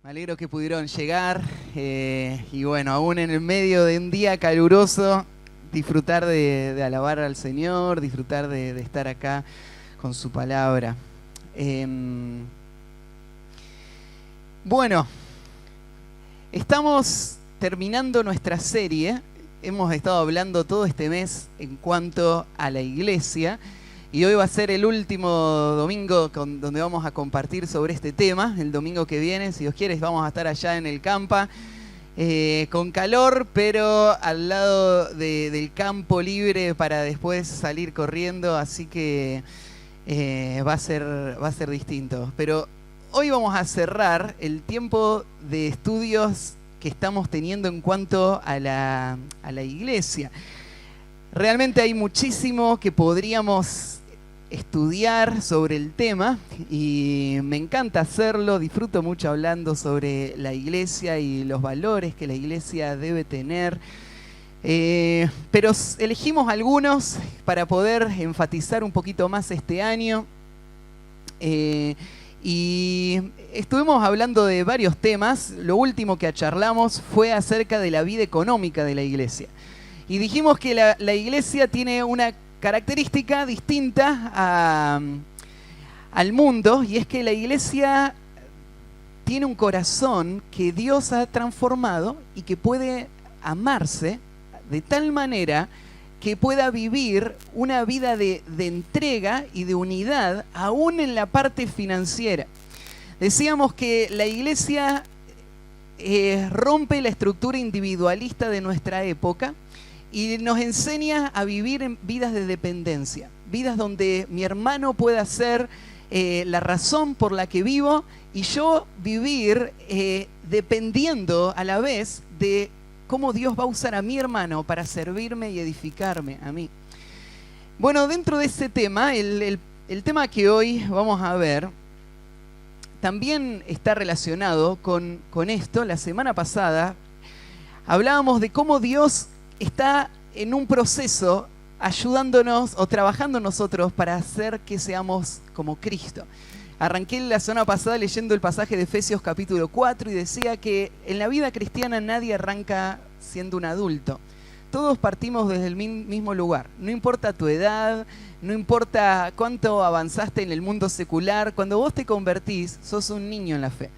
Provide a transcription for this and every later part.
Me alegro que pudieron llegar y bueno, aún en el medio de un día caluroso, disfrutar de alabar al Señor, disfrutar de estar acá con su palabra. Bueno, estamos terminando nuestra serie. Hemos estado hablando todo este mes en cuanto a la iglesia. Y hoy va a ser el último domingo donde vamos a compartir sobre este tema. El domingo que viene, si Dios quiere, vamos a estar allá en el Campa, con calor, pero al lado del campo libre para después salir corriendo. Así que va a ser distinto. Pero hoy vamos a cerrar el tiempo de estudios que estamos teniendo en cuanto a la iglesia. Realmente hay muchísimo que podríamos estudiar sobre el tema y me encanta hacerlo, disfruto mucho hablando sobre la iglesia y los valores que la iglesia debe tener, pero elegimos algunos para poder enfatizar un poquito más este año, y estuvimos hablando de varios temas. Lo último que charlamos fue acerca de la vida económica de la iglesia. Y dijimos que la iglesia tiene una característica distinta al mundo, y es que la iglesia tiene un corazón que Dios ha transformado y que puede amarse de tal manera que pueda vivir una vida de entrega y de unidad, aún en la parte financiera. Decíamos que la iglesia rompe la estructura individualista de nuestra época y nos enseña a vivir en vidas de dependencia, vidas donde mi hermano pueda ser la razón por la que vivo y yo vivir dependiendo a la vez de cómo Dios va a usar a mi hermano para servirme y edificarme a mí. Bueno, dentro de ese tema, el tema que hoy vamos a ver también está relacionado con esto. La semana pasada hablábamos de cómo Dios está en un proceso ayudándonos o trabajando nosotros para hacer que seamos como Cristo. Arranqué la semana pasada leyendo el pasaje de Efesios capítulo 4 y decía que en la vida cristiana nadie arranca siendo un adulto. Todos partimos desde el mismo lugar. No importa tu edad, no importa cuánto avanzaste en el mundo secular, cuando vos te convertís, sos un niño en la fe.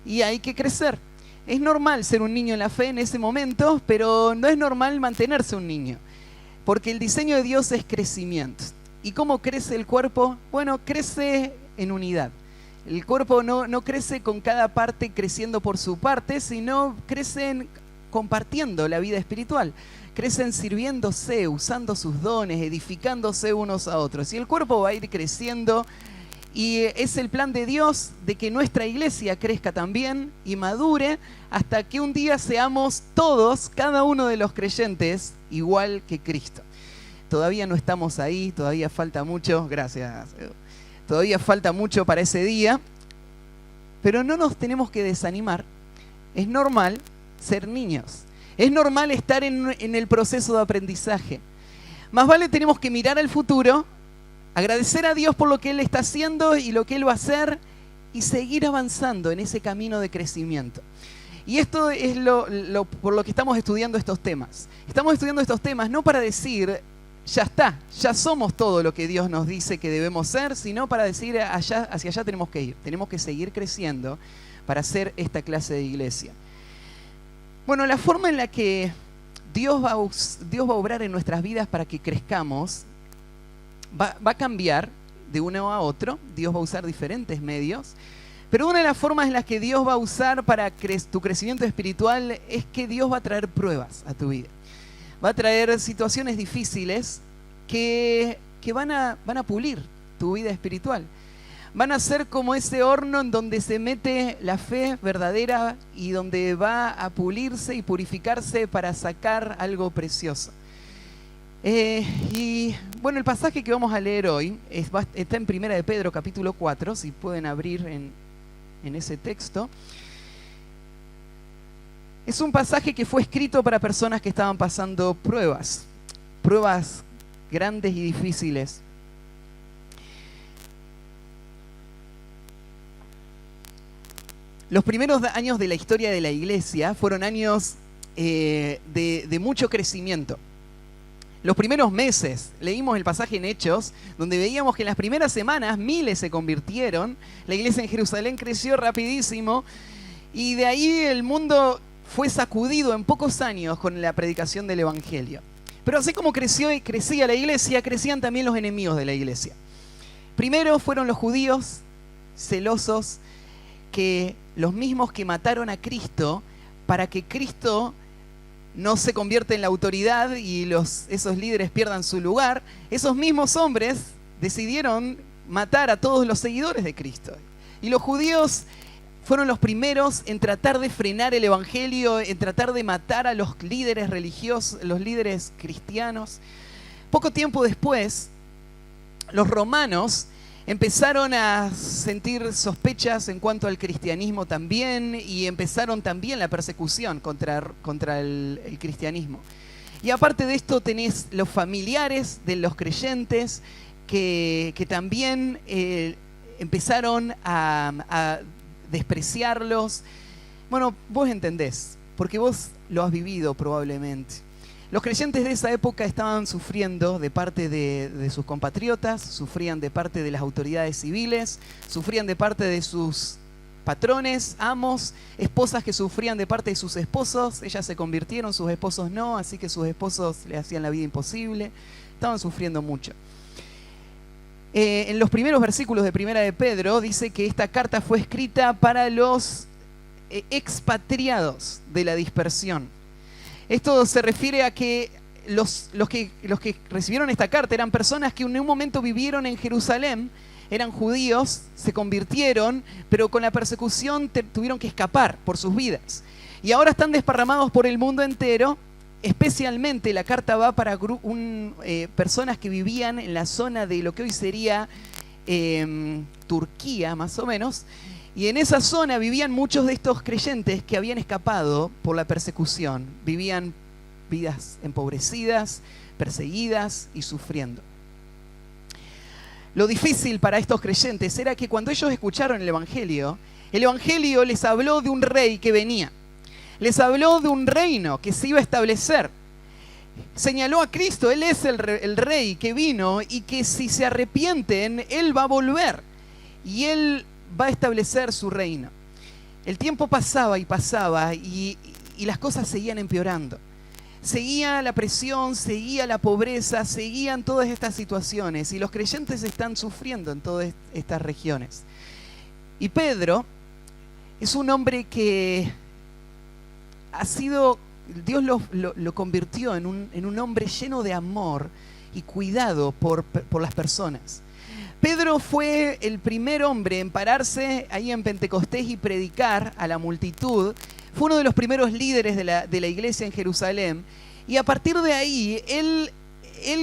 Y hay que crecer. Es normal ser un niño en la fe en ese momento, pero no es normal mantenerse un niño, porque el diseño de Dios es crecimiento. ¿Y cómo crece el cuerpo? Bueno, crece en unidad. El cuerpo no crece con cada parte creciendo por su parte, sino crecen compartiendo la vida espiritual. Crecen sirviéndose, usando sus dones, edificándose unos a otros. Y el cuerpo va a ir creciendo. Y es el plan de Dios de que nuestra iglesia crezca también y madure hasta que un día seamos todos, cada uno de los creyentes, igual que Cristo. Todavía no estamos ahí, todavía falta mucho, gracias. Todavía falta mucho para ese día, pero no nos tenemos que desanimar. Es normal ser niños, es normal estar en el proceso de aprendizaje. Más vale tenemos que mirar al futuro, agradecer a Dios por lo que Él está haciendo y lo que Él va a hacer y seguir avanzando en ese camino de crecimiento. Y esto es por lo que estamos estudiando estos temas. Estamos estudiando estos temas no para decir, ya está, ya somos todo lo que Dios nos dice que debemos ser, sino para decir, hacia allá tenemos que ir. Tenemos que seguir creciendo para hacer esta clase de iglesia. Bueno, la forma en la que Dios va a obrar en nuestras vidas para que crezcamos va a cambiar de uno a otro. Dios va a usar diferentes medios, pero una de las formas en las que Dios va a usar para tu crecimiento espiritual es que Dios va a traer pruebas a tu vida. Va a traer situaciones difíciles que van a pulir tu vida espiritual. Van a ser como ese horno en donde se mete la fe verdadera y donde va a pulirse y purificarse para sacar algo precioso. Y bueno, el pasaje que vamos a leer hoy está en Primera de Pedro capítulo 4, si pueden abrir en ese texto. Es un pasaje que fue escrito para personas que estaban pasando pruebas grandes y difíciles. Los primeros años de la historia de la iglesia fueron años de mucho crecimiento. Los primeros meses, leímos el pasaje en Hechos, donde veíamos que en las primeras semanas miles se convirtieron, la iglesia en Jerusalén creció rapidísimo, y de ahí el mundo fue sacudido en pocos años con la predicación del Evangelio. Pero así como creció y crecía la iglesia, crecían también los enemigos de la iglesia. Primero fueron los judíos celosos, que los mismos que mataron a Cristo para que Cristo no se convierta en la autoridad y esos líderes pierdan su lugar. Esos mismos hombres decidieron matar a todos los seguidores de Cristo. Y los judíos fueron los primeros en tratar de frenar el evangelio, en tratar de matar a los líderes religiosos, los líderes cristianos. Poco tiempo después, los romanos empezaron a sentir sospechas en cuanto al cristianismo también, y empezaron también la persecución contra el cristianismo. Y aparte de esto tenés los familiares de los creyentes que también empezaron a despreciarlos. Bueno, vos entendés, porque vos lo has vivido probablemente. Los creyentes de esa época estaban sufriendo de parte de sus compatriotas, sufrían de parte de las autoridades civiles, sufrían de parte de sus patrones, amos, esposas que sufrían de parte de sus esposos. Ellas se convirtieron, sus esposos no, así que sus esposos le hacían la vida imposible. Estaban sufriendo mucho. En los primeros versículos de Primera de Pedro dice que esta carta fue escrita para los expatriados de la dispersión. Esto se refiere a que los que recibieron esta carta eran personas que en un momento vivieron en Jerusalén, eran judíos, se convirtieron, pero con la persecución tuvieron que escapar por sus vidas. Y ahora están desparramados por el mundo entero. Especialmente la carta va para personas que vivían en la zona de lo que hoy sería Turquía, más o menos. Y en esa zona vivían muchos de estos creyentes que habían escapado por la persecución. Vivían vidas empobrecidas, perseguidas y sufriendo. Lo difícil para estos creyentes era que cuando ellos escucharon el Evangelio les habló de un rey que venía. Les habló de un reino que se iba a establecer. Señaló a Cristo, Él es el rey que vino y que si se arrepienten, Él va a volver. Y Él va a establecer su reino. El tiempo pasaba y pasaba y las cosas seguían empeorando. Seguía la presión, seguía la pobreza, seguían todas estas situaciones y los creyentes están sufriendo en todas estas regiones. Y Pedro es un hombre que Dios lo convirtió en un hombre lleno de amor y cuidado por las personas. Pedro fue el primer hombre en pararse ahí en Pentecostés y predicar a la multitud. Fue uno de los primeros líderes de la iglesia en Jerusalén. Y a partir de ahí, él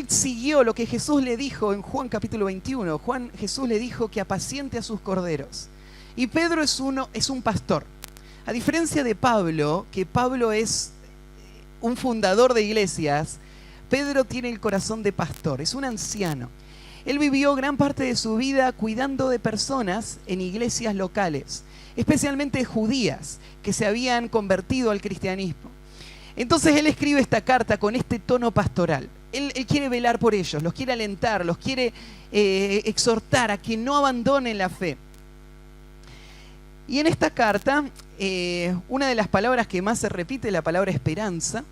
siguió lo que Jesús le dijo en Juan capítulo 21. Jesús le dijo que apaciente a sus corderos. Y Pedro es un pastor. A diferencia de Pablo, que Pablo es un fundador de iglesias, Pedro tiene el corazón de pastor, es un anciano. Él vivió gran parte de su vida cuidando de personas en iglesias locales, especialmente judías que se habían convertido al cristianismo. Entonces él escribe esta carta con este tono pastoral. Él quiere velar por ellos, los quiere alentar, los quiere exhortar a que no abandonen la fe. Y en esta carta, una de las palabras que más se repite es la palabra esperanza.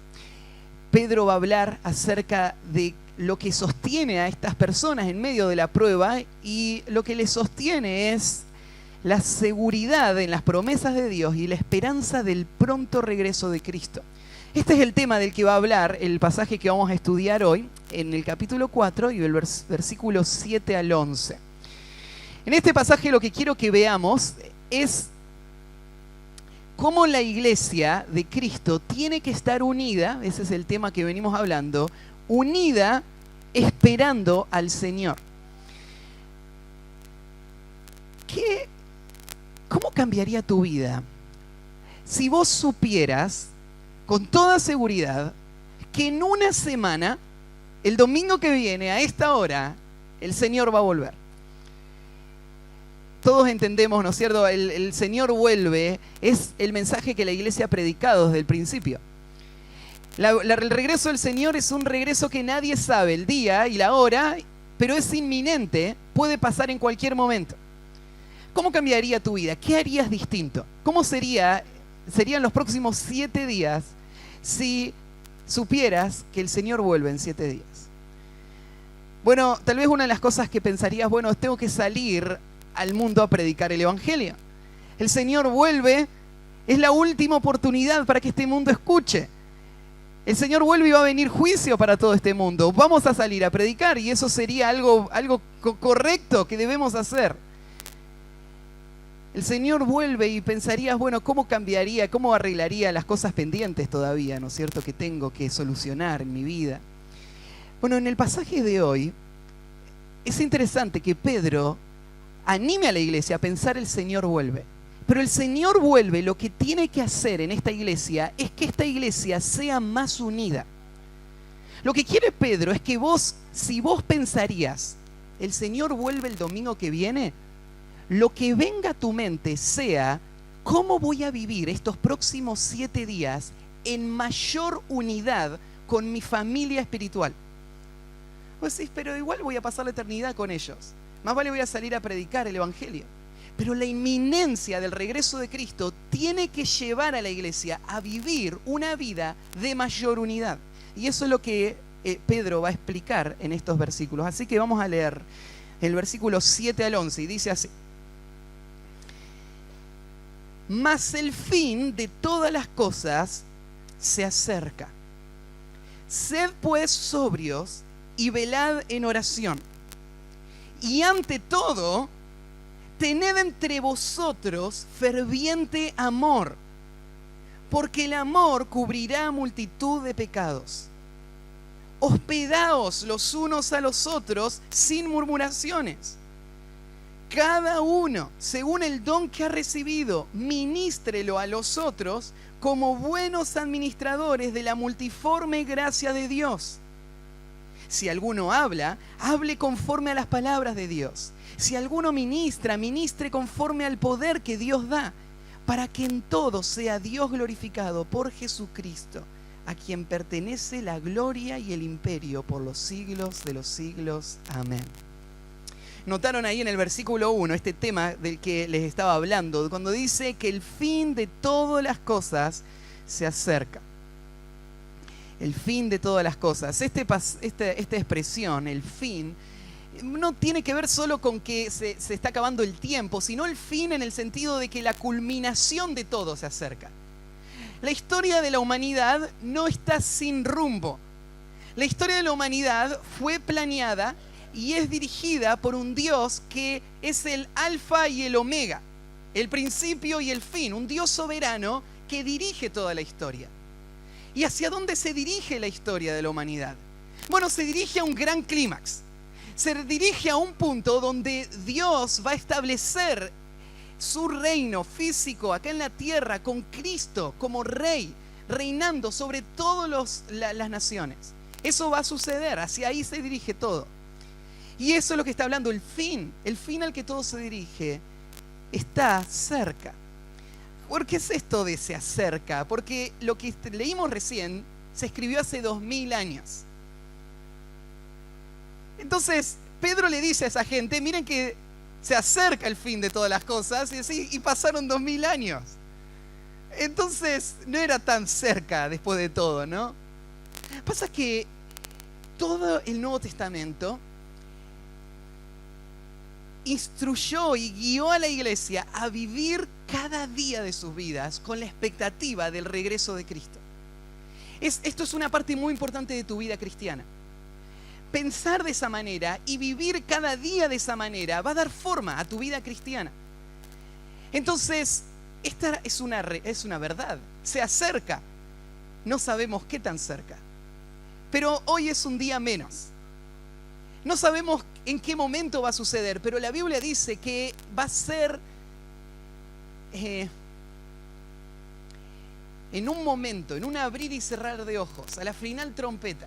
Pedro va a hablar acerca de lo que sostiene a estas personas en medio de la prueba, y lo que les sostiene es la seguridad en las promesas de Dios y la esperanza del pronto regreso de Cristo. Este es el tema del que va a hablar el pasaje que vamos a estudiar hoy, en el capítulo 4 y el versículo 7 al 11. En este pasaje lo que quiero que veamos es cómo la iglesia de Cristo tiene que estar unida, ese es el tema que venimos hablando, unida esperando al Señor. ¿Cómo cambiaría tu vida si vos supieras con toda seguridad que en una semana, el domingo que viene, a esta hora, el Señor va a volver? todos entendemos, ¿no es cierto? El Señor vuelve, es el mensaje que la iglesia ha predicado desde el principio. El regreso del Señor es un regreso que nadie sabe el día y la hora, pero es inminente, puede pasar en cualquier momento. ¿Cómo cambiaría tu vida? ¿Qué harías distinto? ¿Cómo serían los próximos 7 días si supieras que el Señor vuelve en 7 días? Bueno, tal vez una de las cosas que pensarías, bueno, tengo que salir al mundo a predicar el Evangelio. El Señor vuelve, es la última oportunidad para que este mundo escuche. El Señor vuelve y va a venir juicio para todo este mundo. Vamos a salir a predicar y eso sería algo correcto que debemos hacer. El Señor vuelve y pensarías, bueno, ¿cómo cambiaría, cómo arreglaría las cosas pendientes todavía, ¿no es cierto?, que tengo que solucionar en mi vida? Bueno, en el pasaje de hoy es interesante que Pedro anime a la iglesia a pensar el Señor vuelve. Pero el Señor vuelve, lo que tiene que hacer en esta iglesia es que esta iglesia sea más unida. Lo que quiere Pedro es que si vos pensarías, el Señor vuelve el domingo que viene, lo que venga a tu mente sea, ¿cómo voy a vivir estos próximos 7 días en mayor unidad con mi familia espiritual? Vos decís, pero igual voy a pasar la eternidad con ellos. Más vale voy a salir a predicar el Evangelio. Pero la inminencia del regreso de Cristo tiene que llevar a la iglesia a vivir una vida de mayor unidad. Y eso es lo que Pedro va a explicar en estos versículos. Así que vamos a leer el versículo 7 al 11 y dice así. Mas el fin de todas las cosas se acerca. Sed pues sobrios y velad en oración. Y ante todo, tened entre vosotros ferviente amor, porque el amor cubrirá multitud de pecados. Hospedaos los unos a los otros sin murmuraciones. Cada uno, según el don que ha recibido, ministrelo a los otros como buenos administradores de la multiforme gracia de Dios. Si alguno habla, hable conforme a las palabras de Dios. Si alguno ministra, ministre conforme al poder que Dios da, para que en todo sea Dios glorificado por Jesucristo, a quien pertenece la gloria y el imperio por los siglos de los siglos. Amén. Notaron ahí en el versículo 1 este tema del que les estaba hablando, cuando dice que el fin de todas las cosas se acerca. El fin de todas las cosas. Esta expresión, el fin, no tiene que ver solo con que se está acabando el tiempo, sino el fin en el sentido de que la culminación de todo se acerca. La historia de la humanidad no está sin rumbo. La historia de la humanidad fue planeada y es dirigida por un Dios que es el alfa y el omega, el principio y el fin, un Dios soberano que dirige toda la historia. ¿Y hacia dónde se dirige la historia de la humanidad? Bueno, se dirige a un gran clímax. Se dirige a un punto donde Dios va a establecer su reino físico acá en la tierra con Cristo como rey, reinando sobre todas las naciones. Eso va a suceder, hacia ahí se dirige todo. Y eso es lo que está hablando, el fin al que todo se dirige, está cerca. ¿Por qué es esto de se acerca? Porque lo que leímos recién se escribió hace 2000 años. Entonces, Pedro le dice a esa gente, miren que se acerca el fin de todas las cosas, y pasaron 2000 años. Entonces, no era tan cerca después de todo, ¿no? Pasa que todo el Nuevo Testamento instruyó y guió a la iglesia a vivir cada día de sus vidas con la expectativa del regreso de Cristo. Esto es una parte muy importante de tu vida cristiana. Pensar de esa manera y vivir cada día de esa manera va a dar forma a tu vida cristiana. Entonces, esta es una verdad. Se acerca. No sabemos qué tan cerca. Pero hoy es un día menos. No sabemos en qué momento va a suceder, pero la Biblia dice que va a ser en un momento, en un abrir y cerrar de ojos, a la final trompeta,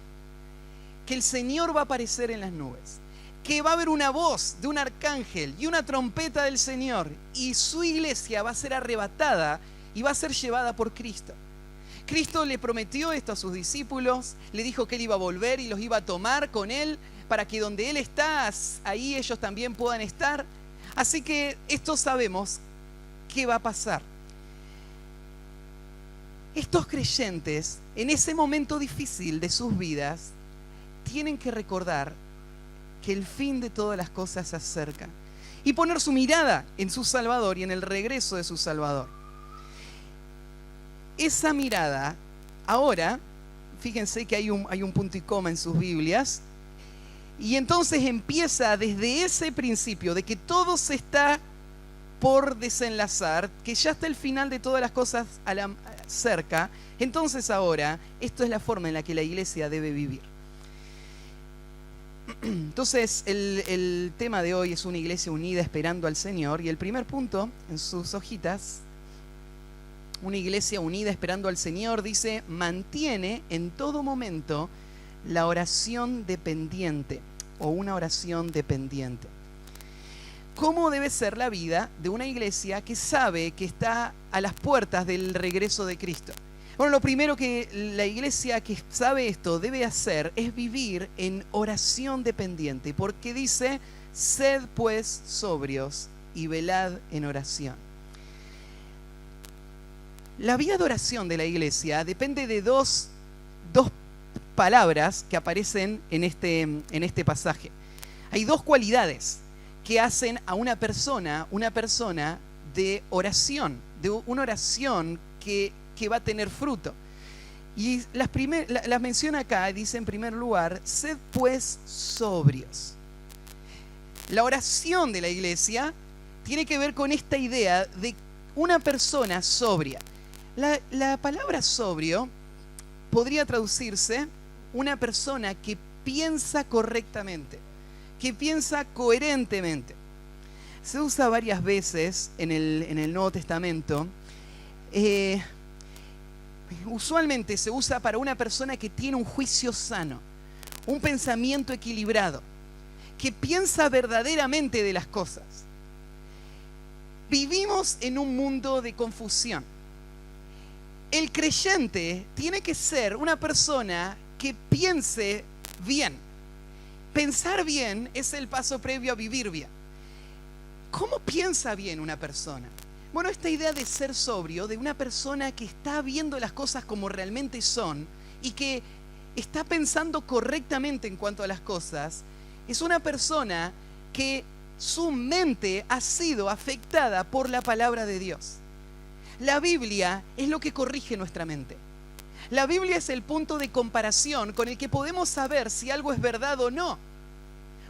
que el Señor va a aparecer en las nubes. que va a haber una voz de un arcángel y una trompeta del Señor, y su iglesia va a ser arrebatada y va a ser llevada por Cristo. Cristo le prometió esto a sus discípulos, le dijo que Él iba a volver y los iba a tomar con Él para que donde Él está, ahí ellos también puedan estar. Así que esto sabemos qué va a pasar. Estos creyentes, en ese momento difícil de sus vidas, tienen que recordar que el fin de todas las cosas se acerca y poner su mirada en su Salvador y en el regreso de su Salvador. Esa mirada, ahora, fíjense que hay un punto y coma en sus Biblias, y entonces empieza desde ese principio de que todo se está por desenlazar, que ya está el final de todas las cosas cerca. Entonces ahora, esto es la forma en la que la iglesia debe vivir. Entonces, el tema de hoy es una iglesia unida esperando al Señor, y el primer punto en sus hojitas, una iglesia unida esperando al Señor, dice: mantiene en todo momento la oración dependiente, o una oración dependiente. ¿Cómo debe ser la vida de una iglesia que sabe que está a las puertas del regreso de Cristo? Bueno, lo primero que la iglesia que sabe esto debe hacer es vivir en oración dependiente, porque dice: sed pues sobrios y velad en oración. La vida de oración de la iglesia depende de dos palabras que aparecen en este pasaje. Hay dos cualidades que hacen a una persona de oración, de una oración que va a tener fruto. Y las menciona acá, dice en primer lugar: sed pues sobrios. La oración de la iglesia tiene que ver con esta idea de una persona sobria. La palabra sobrio podría traducirse una persona que piensa correctamente, que piensa coherentemente. Se usa varias veces en el Nuevo Testamento. Usualmente se usa para una persona que tiene un juicio sano, un pensamiento equilibrado, que piensa verdaderamente de las cosas. Vivimos en un mundo de confusión. El creyente tiene que ser una persona que piense bien. Pensar bien es el paso previo a vivir bien. ¿Cómo piensa bien una persona? Bueno, esta idea de ser sobrio, de una persona que está viendo las cosas como realmente son y que está pensando correctamente en cuanto a las cosas, es una persona que su mente ha sido afectada por la palabra de Dios. La Biblia es lo que corrige nuestra mente. La Biblia es el punto de comparación con el que podemos saber si algo es verdad o no.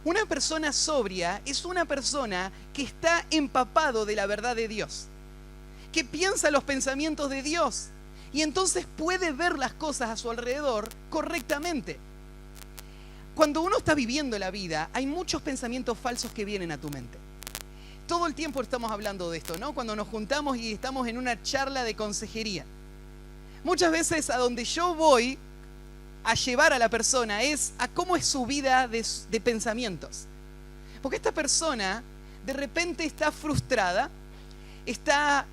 Una persona sobria es una persona que está empapado de la verdad de Dios, que piensa los pensamientos de Dios y entonces puede ver las cosas a su alrededor correctamente. Cuando uno está viviendo la vida, hay muchos pensamientos falsos que vienen a tu mente. Todo el tiempo estamos hablando de esto, ¿no? Cuando nos juntamos y estamos en una charla de consejería. Muchas veces a donde yo voy a llevar a la persona es a cómo es su vida de pensamientos. Porque esta persona de repente está frustrada, está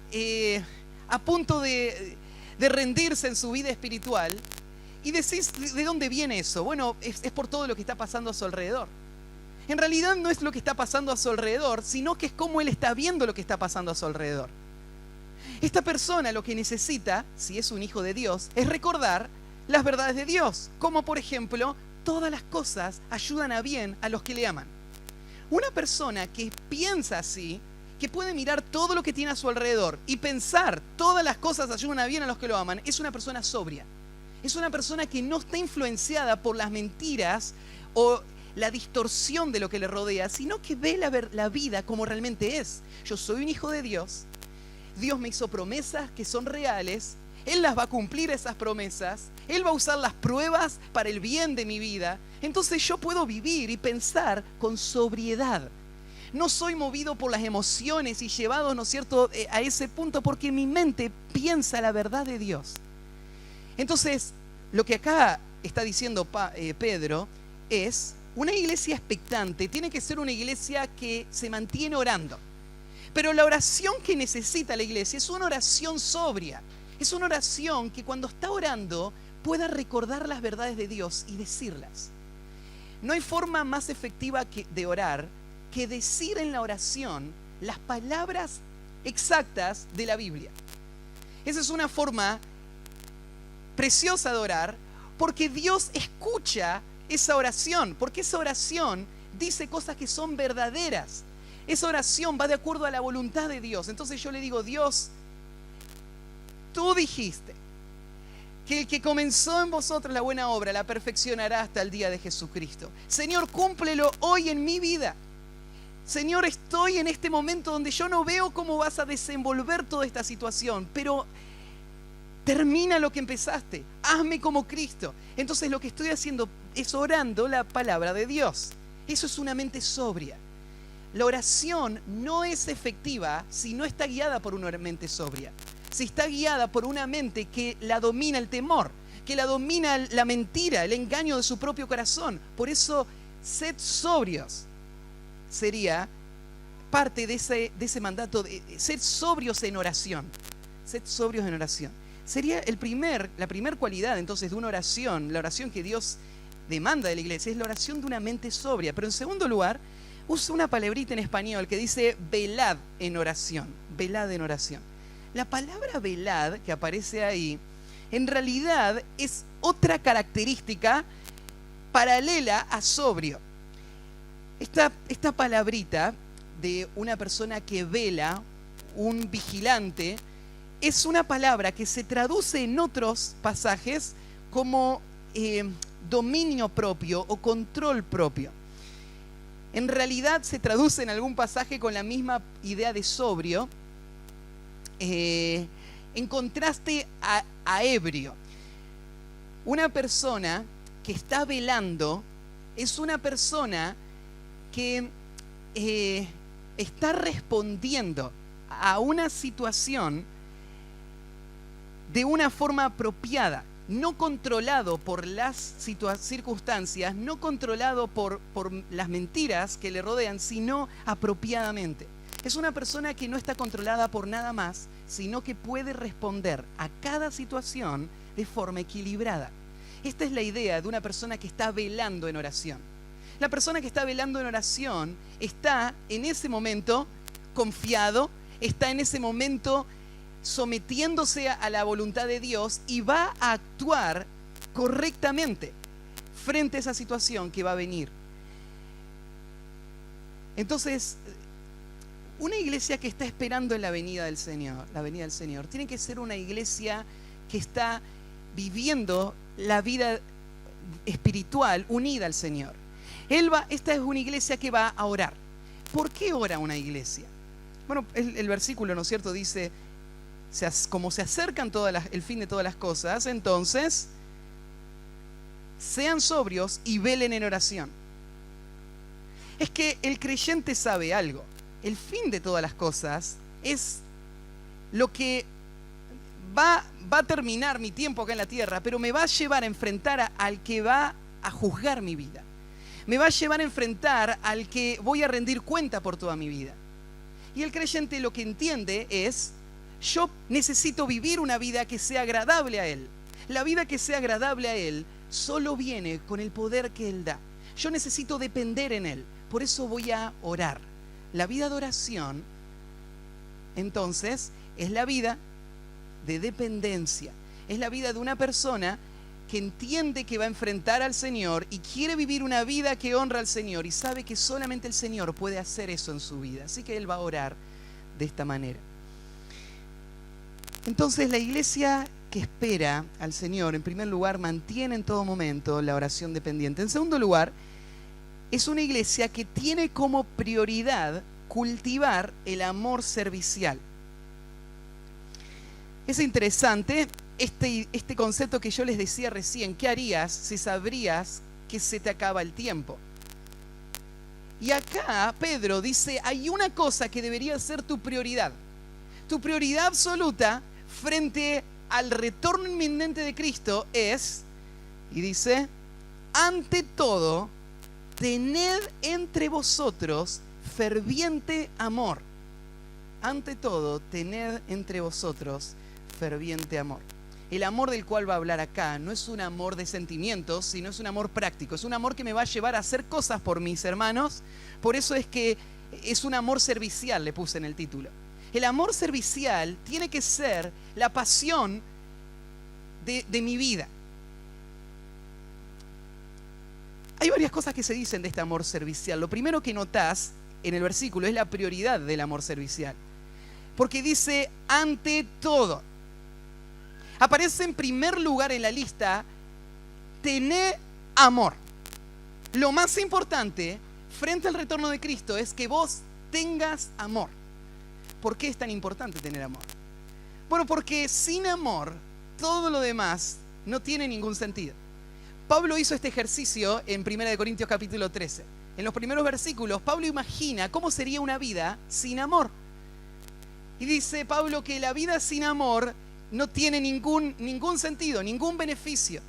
a punto de rendirse en su vida espiritual, y decís: ¿de dónde viene eso? Bueno, es por todo lo que está pasando a su alrededor. En realidad no es lo que está pasando a su alrededor, sino que es cómo él está viendo lo que está pasando a su alrededor. Esta persona lo que necesita, si es un hijo de Dios, es recordar las verdades de Dios, como por ejemplo, todas las cosas ayudan a bien a los que le aman. Una persona que piensa así, que puede mirar todo lo que tiene a su alrededor y pensar todas las cosas ayudan a bien a los que lo aman, es una persona sobria. Es una persona que no está influenciada por las mentiras o la distorsión de lo que le rodea, sino que ve la vida como realmente es. Yo soy un hijo de Dios. Dios me hizo promesas que son reales. Él las va a cumplir, esas promesas. Él va a usar las pruebas para el bien de mi vida. Entonces yo puedo vivir y pensar con sobriedad. No soy movido por las emociones y llevado, ¿no es cierto?, a ese punto, porque mi mente piensa la verdad de Dios. Entonces, lo que acá está diciendo Pedro es Una iglesia expectante tiene que ser una iglesia que se mantiene orando. Pero la oración que necesita la iglesia es una oración sobria. Es una oración que cuando está orando pueda recordar las verdades de Dios y decirlas. No hay forma más efectiva de orar que decir en la oración las palabras exactas de la Biblia. Esa es una forma preciosa de orar, porque Dios escucha esa oración, porque esa oración dice cosas que son verdaderas. Esa oración va de acuerdo a la voluntad de Dios. Entonces yo le digo: Dios, tú dijiste que el que comenzó en vosotros la buena obra la perfeccionará hasta el día de Jesucristo. Señor, cúmplelo hoy en mi vida. Señor, estoy en este momento donde yo no veo cómo vas a desenvolver toda esta situación, pero termina lo que empezaste. Hazme como Cristo. Entonces lo que estoy haciendo es orando la palabra de Dios. Eso es una mente sobria. La oración no es efectiva si no está guiada por una mente sobria. Si está guiada por una mente que la domina el temor, que la domina la mentira, el engaño de su propio corazón. Por eso, sed sobrios. Sería parte de ese mandato de ser sobrios en oración. Sed sobrios en oración. Sería la primer cualidad entonces de una oración, la oración que Dios demanda de la iglesia, es la oración de una mente sobria. Pero en segundo lugar, usa una palabrita en español que dice velad en oración. Velad en oración. La palabra velad que aparece ahí, en realidad es otra característica paralela a sobrio. Esta palabrita de una persona que vela, un vigilante, es una palabra que se traduce en otros pasajes como dominio propio o control propio. En realidad se traduce en algún pasaje con la misma idea de sobrio, en contraste a ebrio. Una persona que está velando es una persona que está respondiendo a una situación de una forma apropiada, no controlado por las circunstancias, no controlado por las mentiras que le rodean, sino apropiadamente. Es una persona que no está controlada por nada más, sino que puede responder a cada situación de forma equilibrada. Esta es la idea de una persona que está velando en oración. La persona que está velando en oración está en ese momento confiado, está en ese momento sometiéndose a la voluntad de Dios y va a actuar correctamente frente a esa situación que va a venir. Entonces, una iglesia que está esperando en la venida del Señor, tiene que ser una iglesia que está viviendo la vida espiritual unida al Señor. Esta es una iglesia que va a orar. ¿Por qué ora una iglesia? Bueno, el versículo, ¿no es cierto?, dice: como se acercan el fin de todas las cosas, entonces sean sobrios y velen en oración. Es que el creyente sabe algo. El fin de todas las cosas es lo que va a terminar mi tiempo acá en la tierra, pero me va a llevar a enfrentar al que va a juzgar mi vida. Me va a llevar a enfrentar al que voy a rendir cuenta por toda mi vida. Y el creyente lo que entiende es: yo necesito vivir una vida que sea agradable a Él. La vida que sea agradable a Él solo viene con el poder que Él da. Yo necesito depender en Él. Por eso voy a orar. La vida de oración, entonces, es la vida de dependencia. Es la vida de una persona que entiende que va a enfrentar al Señor y quiere vivir una vida que honra al Señor y sabe que solamente el Señor puede hacer eso en su vida. Así que Él va a orar de esta manera. Entonces, la iglesia que espera al Señor, en primer lugar, mantiene en todo momento la oración dependiente. En segundo lugar, es una iglesia que tiene como prioridad cultivar el amor servicial. Es interesante este concepto que yo les decía recién. ¿Qué harías si sabrías que se te acaba el tiempo? Y acá Pedro dice: hay una cosa que debería ser tu prioridad. Tu prioridad absoluta frente al retorno inminente de Cristo es, y dice: ante todo, tened entre vosotros ferviente amor. Ante todo, tened entre vosotros ferviente amor. El amor del cual va a hablar acá no es un amor de sentimientos, sino es un amor práctico. Es un amor que me va a llevar a hacer cosas por mis hermanos. Por eso es que es un amor servicial, le puse en el título. El amor servicial tiene que ser la pasión de mi vida. Hay varias cosas que se dicen de este amor servicial. Lo primero que notás en el versículo es la prioridad del amor servicial. Porque dice ante todo. Aparece en primer lugar en la lista, tener amor. Lo más importante frente al retorno de Cristo es que vos tengas amor. ¿Por qué es tan importante tener amor? Bueno, porque sin amor, todo lo demás no tiene ningún sentido. Pablo hizo este ejercicio en 1 Corintios capítulo 13. En los primeros versículos, Pablo imagina cómo sería una vida sin amor. Y dice Pablo que la vida sin amor no tiene ningún sentido, ningún beneficio.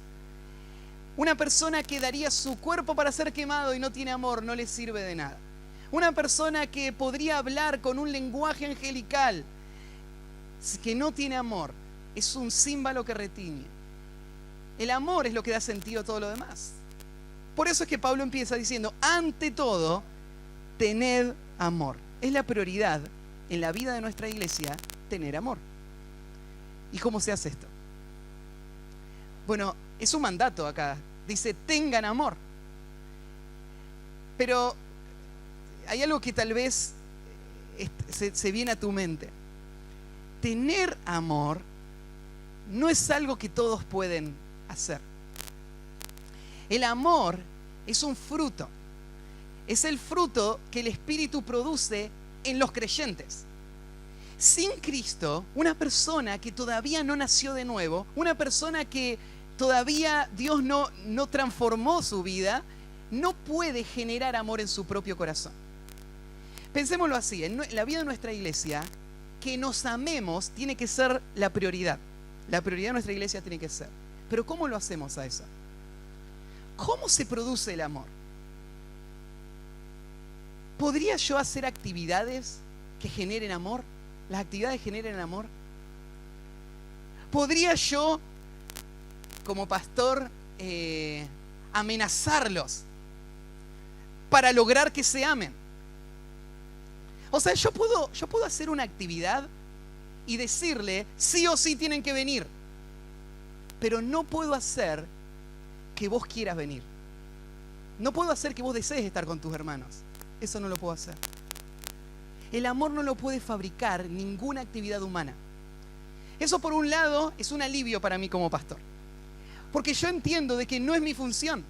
Una persona que daría su cuerpo para ser quemado y no tiene amor no le sirve de nada. Una persona que podría hablar con un lenguaje angelical, que no tiene amor, es un címbalo que retiñe. El amor es lo que da sentido a todo lo demás. Por eso es que Pablo empieza diciendo, ante todo, tened amor. Es la prioridad en la vida de nuestra iglesia, tener amor. ¿Y cómo se hace esto? Bueno, es un mandato acá. Dice, tengan amor. Pero hay algo que tal vez se viene a tu mente. Tener amor no es algo que todos pueden hacer. El amor es un fruto. Es el fruto que el Espíritu produce en los creyentes. Sin Cristo, una persona que todavía no nació de nuevo, una persona que todavía Dios no transformó su vida, no puede generar amor en su propio corazón. Pensémoslo así, en la vida de nuestra iglesia, que nos amemos tiene que ser la prioridad. La prioridad de nuestra iglesia tiene que ser. Pero ¿cómo lo hacemos a eso? ¿Cómo se produce el amor? ¿Podría yo hacer actividades que generen amor? ¿Las actividades generen amor? ¿Podría yo, como pastor, amenazarlos para lograr que se amen? O sea, yo puedo hacer una actividad y decirle, sí o sí tienen que venir. Pero no puedo hacer que vos quieras venir. No puedo hacer que vos desees estar con tus hermanos. Eso no lo puedo hacer. El amor no lo puede fabricar ninguna actividad humana. Eso por un lado es un alivio para mí como pastor. Porque yo entiendo de que no es mi función.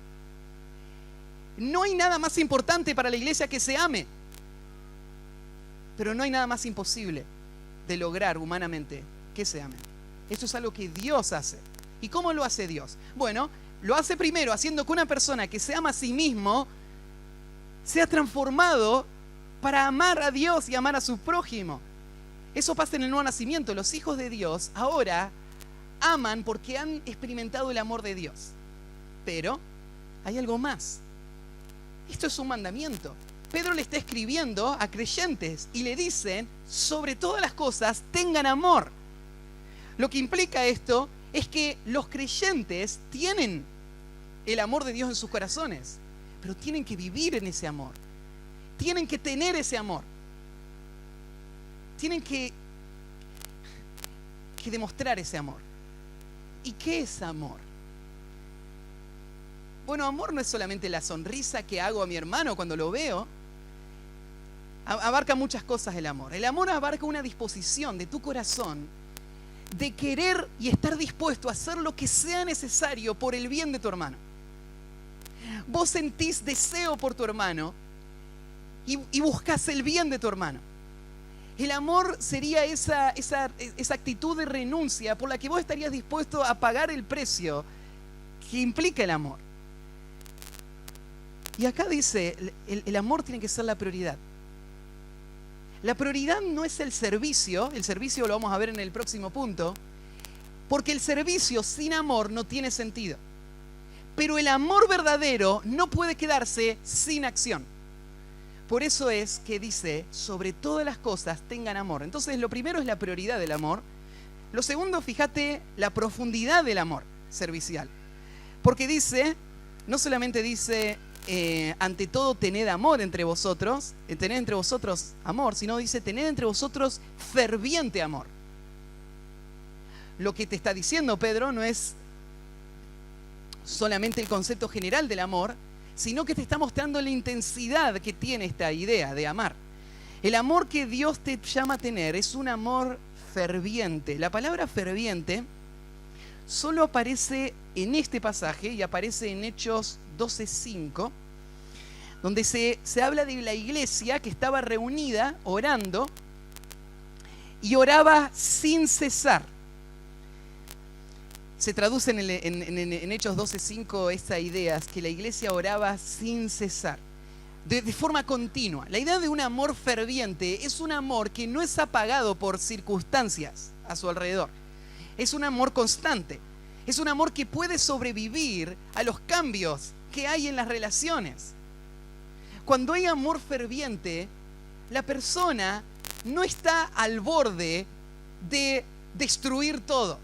No hay nada más importante para la iglesia que se ame. Pero no hay nada más imposible de lograr humanamente que se amen. Esto es algo que Dios hace. ¿Y cómo lo hace Dios? Bueno, lo hace primero haciendo que una persona que se ama a sí mismo sea transformado para amar a Dios y amar a su prójimo. Eso pasa en el nuevo nacimiento. Los hijos de Dios ahora aman porque han experimentado el amor de Dios. Pero hay algo más. Esto es un mandamiento. Pedro le está escribiendo a creyentes y le dicen, sobre todas las cosas, tengan amor. Lo que implica esto es que los creyentes tienen el amor de Dios en sus corazones, pero tienen que vivir en ese amor. Tienen que tener ese amor. Tienen que demostrar ese amor. ¿Y qué es amor? Bueno, amor no es solamente la sonrisa que hago a mi hermano cuando lo veo. Abarca muchas cosas el amor. El amor abarca una disposición de tu corazón de querer y estar dispuesto a hacer lo que sea necesario por el bien de tu hermano. Vos sentís deseo por tu hermano y buscas el bien de tu hermano. El amor sería esa actitud de renuncia por la que vos estarías dispuesto a pagar el precio que implica el amor. Y acá dice, el amor tiene que ser la prioridad. La prioridad no es el servicio lo vamos a ver en el próximo punto, porque el servicio sin amor no tiene sentido. Pero el amor verdadero no puede quedarse sin acción. Por eso es que dice, sobre todas las cosas tengan amor. Entonces lo primero es la prioridad del amor. Lo segundo, fíjate la profundidad del amor servicial. Porque dice, no solamente dice, ante todo tened amor entre vosotros, tened entre vosotros amor, sino dice, tened entre vosotros ferviente amor. Lo que te está diciendo Pedro no es solamente el concepto general del amor, sino que te está mostrando la intensidad que tiene esta idea de amar. El amor que Dios te llama a tener es un amor ferviente. La palabra ferviente solo aparece en este pasaje y aparece en Hechos 12:5, donde se habla de la iglesia que estaba reunida orando y oraba sin cesar. Se traduce en Hechos 12:5 esta idea, es que la iglesia oraba sin cesar, de forma continua. La idea de un amor ferviente es un amor que no es apagado por circunstancias a su alrededor. Es un amor constante. Es un amor que puede sobrevivir a los cambios que hay en las relaciones. Cuando hay amor ferviente, la persona no está al borde de destruir todo.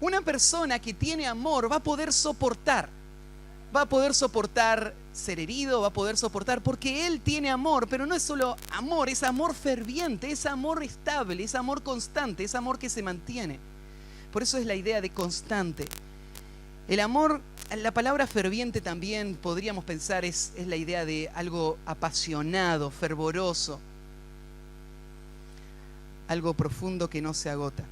Una persona que tiene amor va a poder soportar ser herido, va a poder soportar porque él tiene amor, pero no es solo amor, es amor ferviente, es amor estable, es amor constante, es amor que se mantiene. Por eso es la idea de constante. El amor, la palabra ferviente también podríamos pensar es la idea de algo apasionado, fervoroso, algo profundo que no se agota.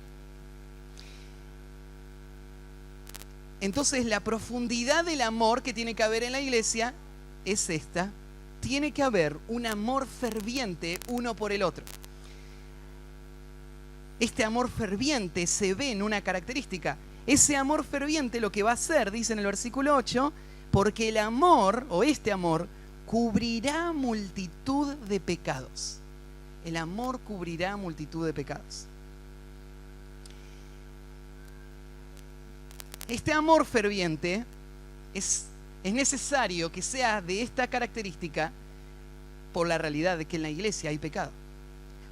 Entonces la profundidad del amor que tiene que haber en la iglesia es esta. Tiene que haber un amor ferviente uno por el otro. Este amor ferviente se ve en una característica. Ese amor ferviente lo que va a hacer, dice en el versículo 8, porque el amor, o este amor, cubrirá multitud de pecados. El amor cubrirá multitud de pecados. Este amor ferviente es necesario que sea de esta característica por la realidad de que en la iglesia hay pecado.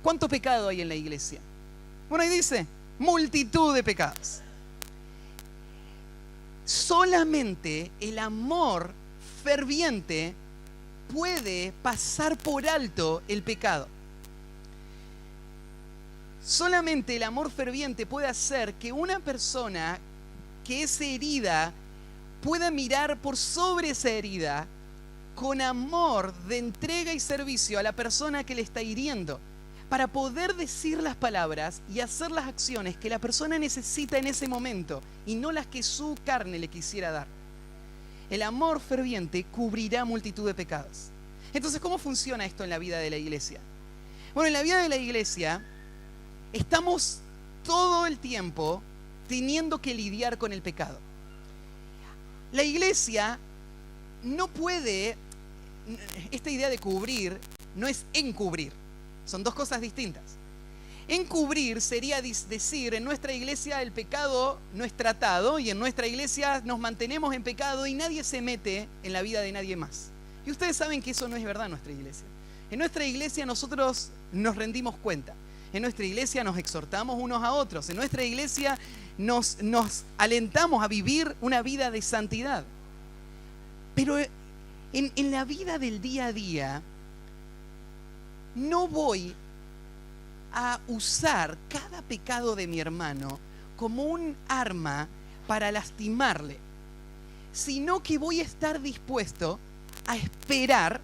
¿Cuánto pecado hay en la iglesia? Bueno, ahí dice, multitud de pecados. Solamente el amor ferviente puede pasar por alto el pecado. Solamente el amor ferviente puede hacer que una persona que es herida pueda mirar por sobre esa herida con amor de entrega y servicio a la persona que le está hiriendo, para poder decir las palabras y hacer las acciones que la persona necesita en ese momento y no las que su carne le quisiera dar. El amor ferviente cubrirá multitud de pecados. Entonces, ¿cómo funciona esto en la vida de la iglesia? Bueno, en la vida de la iglesia estamos todo el tiempo teniendo que lidiar con el pecado. La iglesia no puede, esta idea de cubrir no es encubrir, son dos cosas distintas. Encubrir sería decir, en nuestra iglesia el pecado no es tratado y en nuestra iglesia nos mantenemos en pecado y nadie se mete en la vida de nadie más. Y ustedes saben que eso no es verdad en nuestra iglesia. En nuestra iglesia nosotros nos rendimos cuenta. En nuestra iglesia nos exhortamos unos a otros. En nuestra iglesia nos alentamos a vivir una vida de santidad. Pero en la vida del día a día, no voy a usar cada pecado de mi hermano como un arma para lastimarle, sino que voy a estar dispuesto a esperar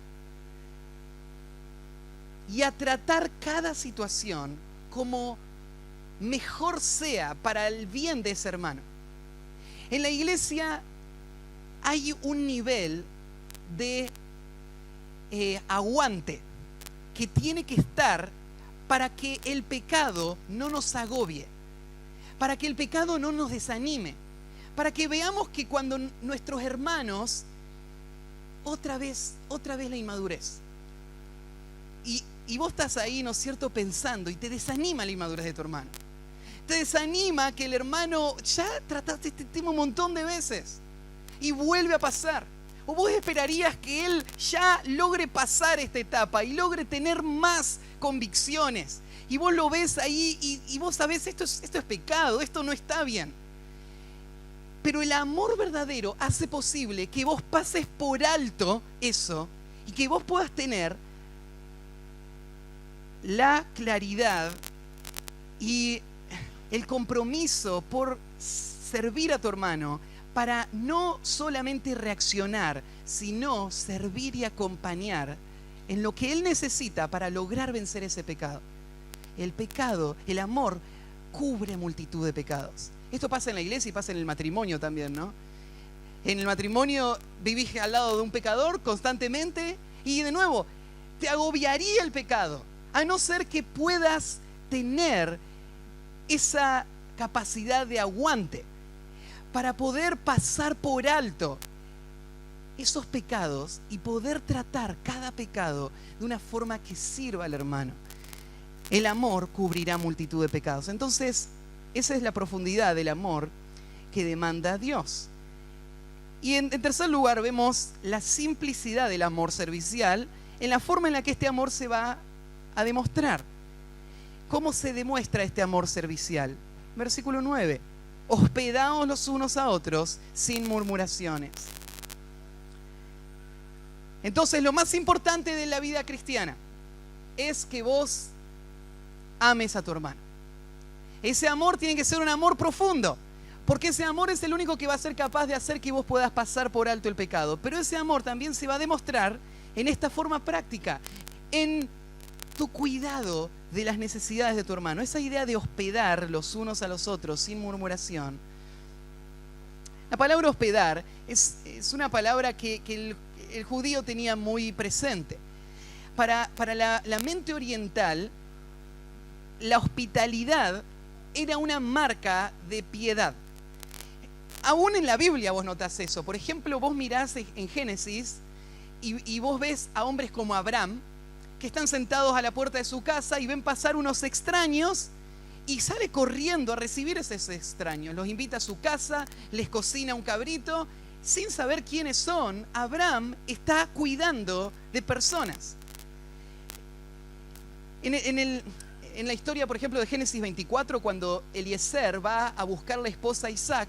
y a tratar cada situación como mejor sea para el bien de ese hermano. En la iglesia hay un nivel de aguante que tiene que estar para que el pecado no nos agobie, para que el pecado no nos desanime, para que veamos que cuando nuestros hermanos, otra vez la inmadurez. Y vos estás ahí, ¿no es cierto?, pensando, y te desanima la inmadurez de tu hermano. Te desanima que el hermano, ya trataste este tema un montón de veces. y vuelve a pasar. ¿O vos esperarías que él ya logre pasar esta etapa y logre tener más convicciones? Y vos lo ves ahí y vos sabés, esto es pecado, esto no está bien. Pero el amor verdadero hace posible que vos pases por alto eso y que vos puedas tener la claridad y el compromiso por servir a tu hermano, para no solamente reaccionar, sino servir y acompañar en lo que él necesita para lograr vencer ese pecado. El pecado, el amor, cubre multitud de pecados. Esto pasa en la iglesia y pasa en el matrimonio también, ¿no? En el matrimonio vivís al lado de un pecador constantemente y de nuevo, te agobiaría el pecado, a no ser que puedas tener esa capacidad de aguante para poder pasar por alto esos pecados y poder tratar cada pecado de una forma que sirva al hermano. El amor cubrirá multitud de pecados. Entonces, esa es la profundidad del amor que demanda Dios. Y en tercer lugar, vemos la simplicidad del amor servicial en la forma en la que este amor se va a demostrar. ¿Cómo se demuestra este amor servicial? Versículo 9. Hospedaos los unos a otros sin murmuraciones. Entonces, lo más importante de la vida cristiana es que vos ames a tu hermano. Ese amor tiene que ser un amor profundo, porque ese amor es el único que va a ser capaz de hacer que vos puedas pasar por alto el pecado. Pero ese amor también se va a demostrar en esta forma práctica, en tu cuidado de las necesidades de tu hermano. Esa idea de hospedar los unos a los otros sin murmuración. La palabra hospedar es una palabra que el judío tenía muy presente. Para la mente oriental, la hospitalidad era una marca de piedad. Aún en la Biblia vos notás eso. Por ejemplo, vos mirás en Génesis y vos ves a hombres como Abraham, que están sentados a la puerta de su casa y ven pasar unos extraños y sale corriendo a recibir a esos extraños. Los invita a su casa, les cocina un cabrito, sin saber quiénes son. Abraham está cuidando de personas. En la historia, por ejemplo, de Génesis 24, cuando Eliezer va a buscar la esposa a Isaac,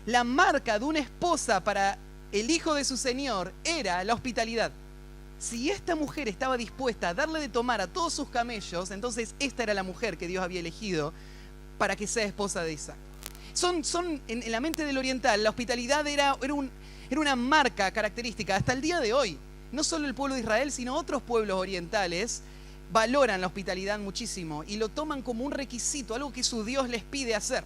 la marca de una esposa para el hijo de su señor era la hospitalidad. Si esta mujer estaba dispuesta a darle de tomar a todos sus camellos, entonces esta era la mujer que Dios había elegido para que sea esposa de Isaac. En la mente del oriental, la hospitalidad era una marca característica. Hasta el día de hoy, no solo el pueblo de Israel, sino otros pueblos orientales valoran la hospitalidad muchísimo y lo toman como un requisito, algo que su Dios les pide hacer.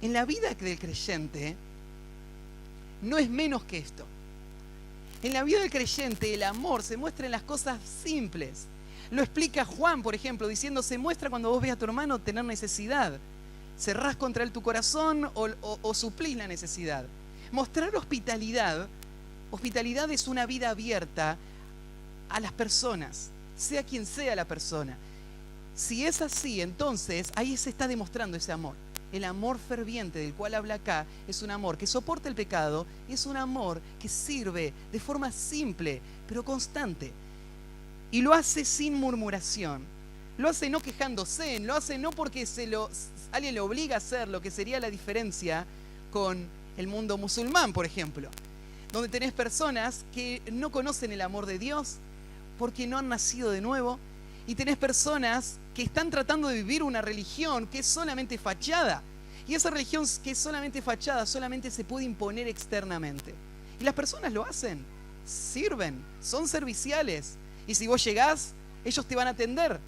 En la vida del creyente no es menos que esto. En la vida del creyente el amor se muestra en las cosas simples. Lo explica Juan, por ejemplo, diciendo: se muestra cuando vos ves a tu hermano tener necesidad. Cerrás contra él tu corazón o suplís la necesidad. Mostrar hospitalidad es una vida abierta a las personas, sea quien sea la persona. Si es así, entonces ahí se está demostrando ese amor. El amor ferviente del cual habla acá es un amor que soporta el pecado, es un amor que sirve de forma simple, pero constante. Y lo hace sin murmuración. Lo hace no quejándose, lo hace no porque alguien le obliga a hacerlo, que sería la diferencia con el mundo musulmán, por ejemplo, donde tenés personas que no conocen el amor de Dios porque no han nacido de nuevo, y tenés personas que están tratando de vivir una religión que es solamente fachada, y esa religión que es solamente fachada solamente se puede imponer externamente. Y las personas lo hacen, sirven, son serviciales, y si vos llegás, ellos te van a atender.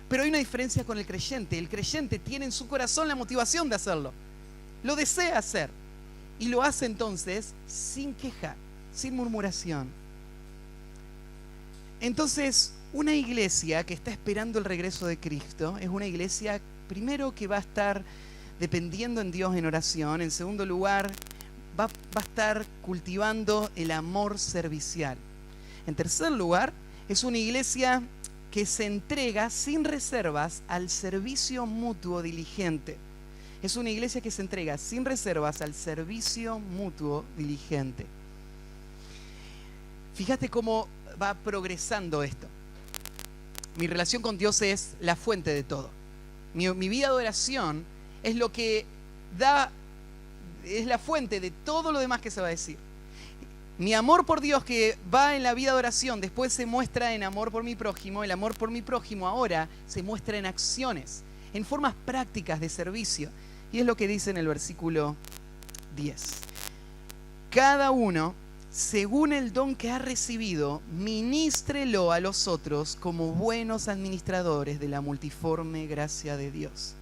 Pero hay una diferencia con el creyente. El creyente tiene en su corazón la motivación de hacerlo, lo desea hacer, y lo hace entonces sin queja, sin murmuración. Entonces, una iglesia que está esperando el regreso de Cristo es una iglesia, primero, que va a estar dependiendo en Dios en oración. En segundo lugar, va a estar cultivando el amor servicial. En tercer lugar, es una iglesia que se entrega sin reservas al servicio mutuo diligente. Es una iglesia que se entrega sin reservas al servicio mutuo diligente. Fíjate cómo va progresando esto. Mi relación con Dios es la fuente de todo. Mi vida de oración es lo que da, es la fuente de todo lo demás que se va a decir. Mi amor por Dios, que va en la vida de oración, después se muestra en amor por mi prójimo. El amor por mi prójimo ahora se muestra en acciones, en formas prácticas de servicio. Y es lo que dice en el versículo 10. Cada uno, según el don que ha recibido, ministrelo a los otros como buenos administradores de la multiforme gracia de Dios.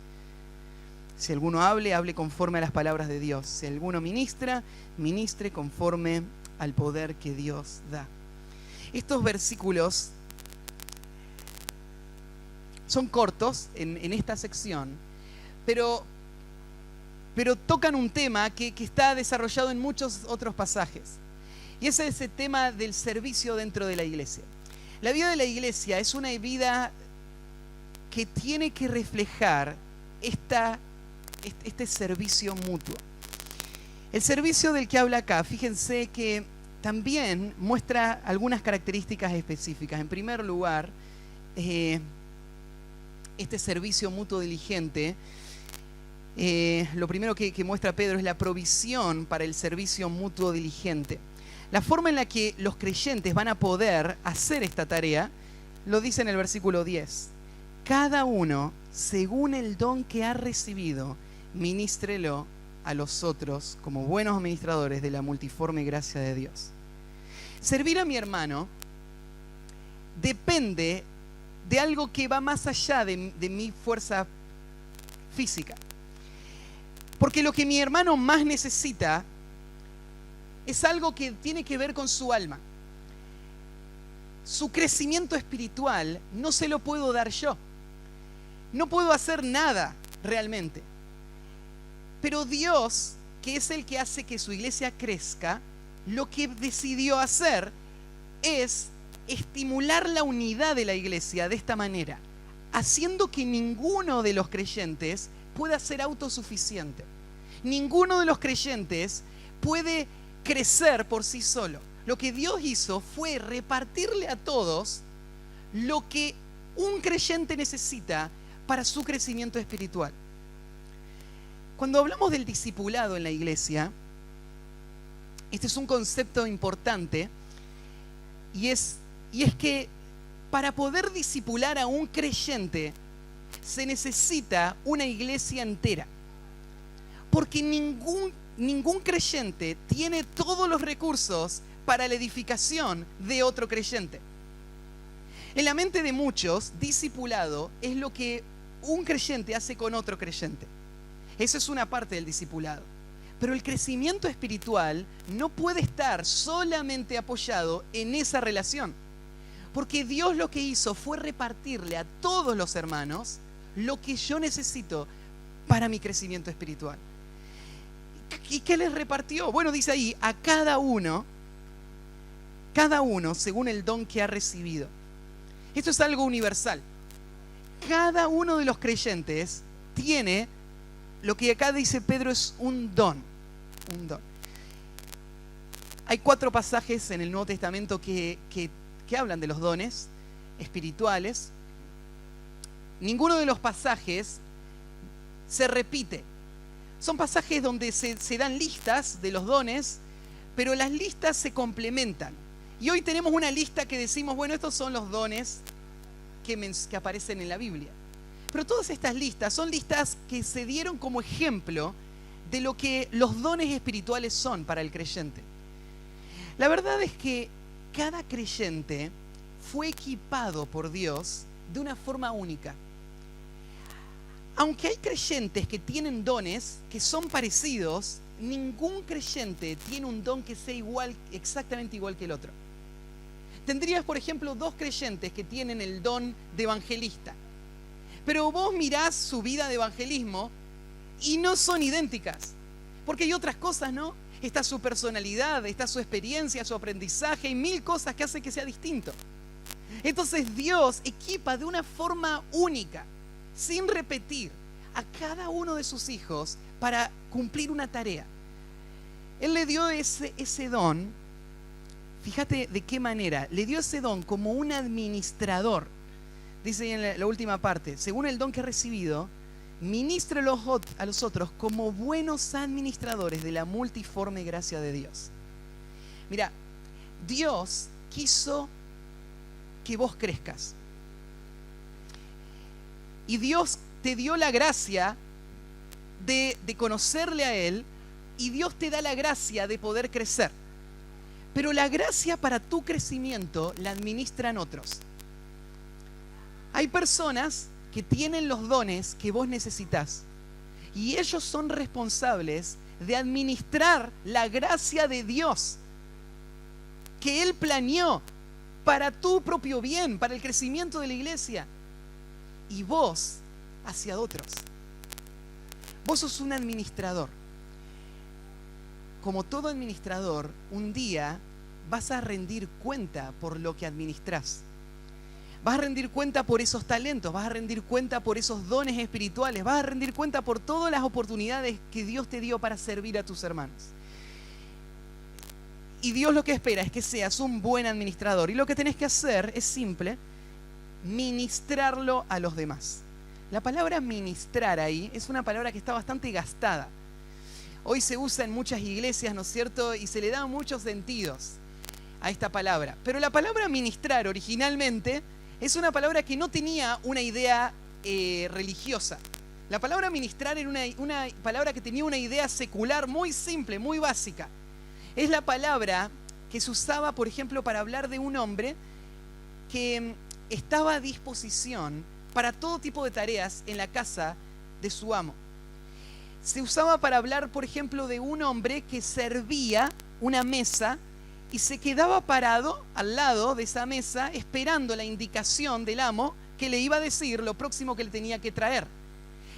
Si alguno hable conforme a las palabras de Dios. Si alguno ministra, ministre conforme al poder que Dios da. Estos versículos son cortos en esta sección, pero tocan un tema que está desarrollado en muchos otros pasajes. Y ese es ese tema del servicio dentro de la iglesia. La vida de la iglesia es una vida que tiene que reflejar este servicio mutuo. El servicio del que habla acá, fíjense que también muestra algunas características específicas. En primer lugar, este servicio mutuo diligente, lo primero que muestra Pedro es la provisión para el servicio mutuo diligente. La forma en la que los creyentes van a poder hacer esta tarea, lo dice en el versículo 10. Cada uno, según el don que ha recibido, ministrelo a los otros como buenos administradores de la multiforme gracia de Dios. Servir a mi hermano depende de algo que va más allá de mi fuerza física. Porque lo que mi hermano más necesita es algo que tiene que ver con su alma. Su crecimiento espiritual no se lo puedo dar yo. No puedo hacer nada realmente. Pero Dios, que es el que hace que su iglesia crezca, lo que decidió hacer es estimular la unidad de la iglesia de esta manera, haciendo que ninguno de los creyentes pueda ser autosuficiente. Ninguno de los creyentes puede crecer por sí solo. Lo que Dios hizo fue repartirle a todos lo que un creyente necesita para su crecimiento espiritual. Cuando hablamos del discipulado en la iglesia, este es un concepto importante y es que para poder discipular a un creyente se necesita una iglesia entera. Porque ningún creyente tiene todos los recursos para la edificación de otro creyente. En la mente de muchos, discipulado es lo que un creyente hace con otro creyente. Eso es una parte del discipulado. Pero el crecimiento espiritual no puede estar solamente apoyado en esa relación. Porque Dios lo que hizo fue repartirle a todos los hermanos lo que yo necesito para mi crecimiento espiritual. ¿Y qué les repartió? Bueno, dice ahí, a cada uno según el don que ha recibido. Esto es algo universal. Cada uno de los creyentes tiene lo que acá dice Pedro es un don. Un don. Hay 4 pasajes en el Nuevo Testamento que hablan de los dones espirituales. Ninguno de los pasajes se repite. Son pasajes donde se dan listas de los dones, pero las listas se complementan. Y hoy tenemos una lista que decimos, bueno, estos son los dones que aparecen en la Biblia. Pero todas estas listas son listas que se dieron como ejemplo de lo que los dones espirituales son para el creyente. La verdad es que cada creyente fue equipado por Dios de una forma única. Aunque hay creyentes que tienen dones que son parecidos, ningún creyente tiene un don que sea exactamente igual que el otro. Tendrías, por ejemplo, 2 creyentes que tienen el don de evangelista. Pero vos mirás su vida de evangelismo y no son idénticas. Porque hay otras cosas, ¿no? Está su personalidad, está su experiencia, su aprendizaje y 1000 cosas que hacen que sea distinto. Entonces Dios equipa de una forma única, sin repetir, a cada uno de sus hijos para cumplir una tarea. Él le dio ese don, fíjate de qué manera, le dio ese don como un administrador. Dice en la última parte, según el don que ha recibido, ministrelo a los otros como buenos administradores de la multiforme gracia de Dios. Mira, Dios quiso que vos crezcas. Y Dios te dio la gracia de conocerle a Él, y Dios te da la gracia de poder crecer. Pero la gracia para tu crecimiento la administran otros. Hay personas que tienen los dones que vos necesitas, y ellos son responsables de administrar la gracia de Dios que Él planeó para tu propio bien, para el crecimiento de la iglesia, y vos hacia otros. Vos sos un administrador. Como todo administrador, un día vas a rendir cuenta por lo que administrás. Vas a rendir cuenta por esos talentos, vas a rendir cuenta por esos dones espirituales, vas a rendir cuenta por todas las oportunidades que Dios te dio para servir a tus hermanos. Y Dios lo que espera es que seas un buen administrador. Y lo que tenés que hacer es simple: ministrarlo a los demás. La palabra ministrar ahí es una palabra que está bastante gastada. Hoy se usa en muchas iglesias, ¿no es cierto? Y se le dan muchos sentidos a esta palabra. Pero la palabra ministrar originalmente es una palabra que no tenía una idea religiosa. La palabra ministrar era una palabra que tenía una idea secular muy simple, muy básica. Es la palabra que se usaba, por ejemplo, para hablar de un hombre que estaba a disposición para todo tipo de tareas en la casa de su amo. Se usaba para hablar, por ejemplo, de un hombre que servía una mesa y se quedaba parado al lado de esa mesa esperando la indicación del amo que le iba a decir lo próximo que le tenía que traer.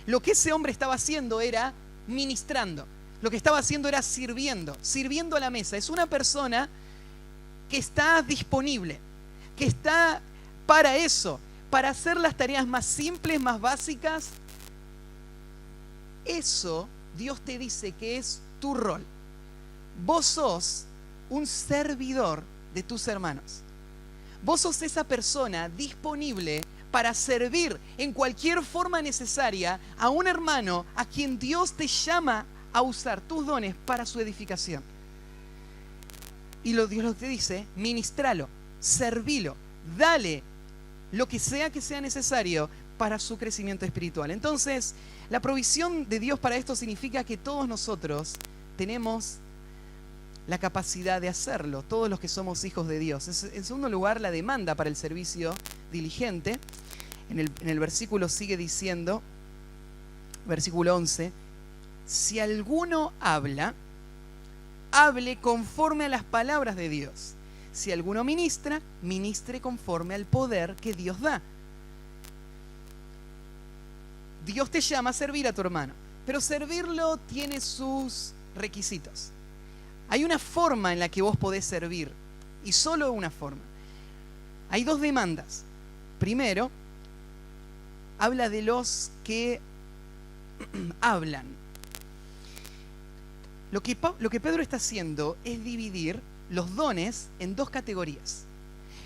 Lo que ese hombre estaba haciendo era ministrando. Lo que estaba haciendo era sirviendo a la mesa. Es una persona que está disponible, que está para eso, para hacer las tareas más simples, más básicas. Eso Dios te dice que es tu rol. Vos sos un servidor de tus hermanos. Vos sos esa persona disponible para servir en cualquier forma necesaria a un hermano a quien Dios te llama a usar tus dones para su edificación. Y Dios lo que te dice: ministralo, servilo, dale lo que sea necesario para su crecimiento espiritual. Entonces, la provisión de Dios para esto significa que todos nosotros tenemos la capacidad de hacerlo, todos los que somos hijos de Dios. En segundo lugar, la demanda para el servicio diligente. En el versículo sigue diciendo, versículo 11, si alguno habla, hable conforme a las palabras de Dios. Si alguno ministra, ministre conforme al poder que Dios da. Dios te llama a servir a tu hermano, pero servirlo tiene sus requisitos. Hay una forma en la que vos podés servir, y solo una forma. Hay dos demandas. Primero, habla de los que hablan. Lo que Pedro está haciendo es dividir los dones en dos categorías.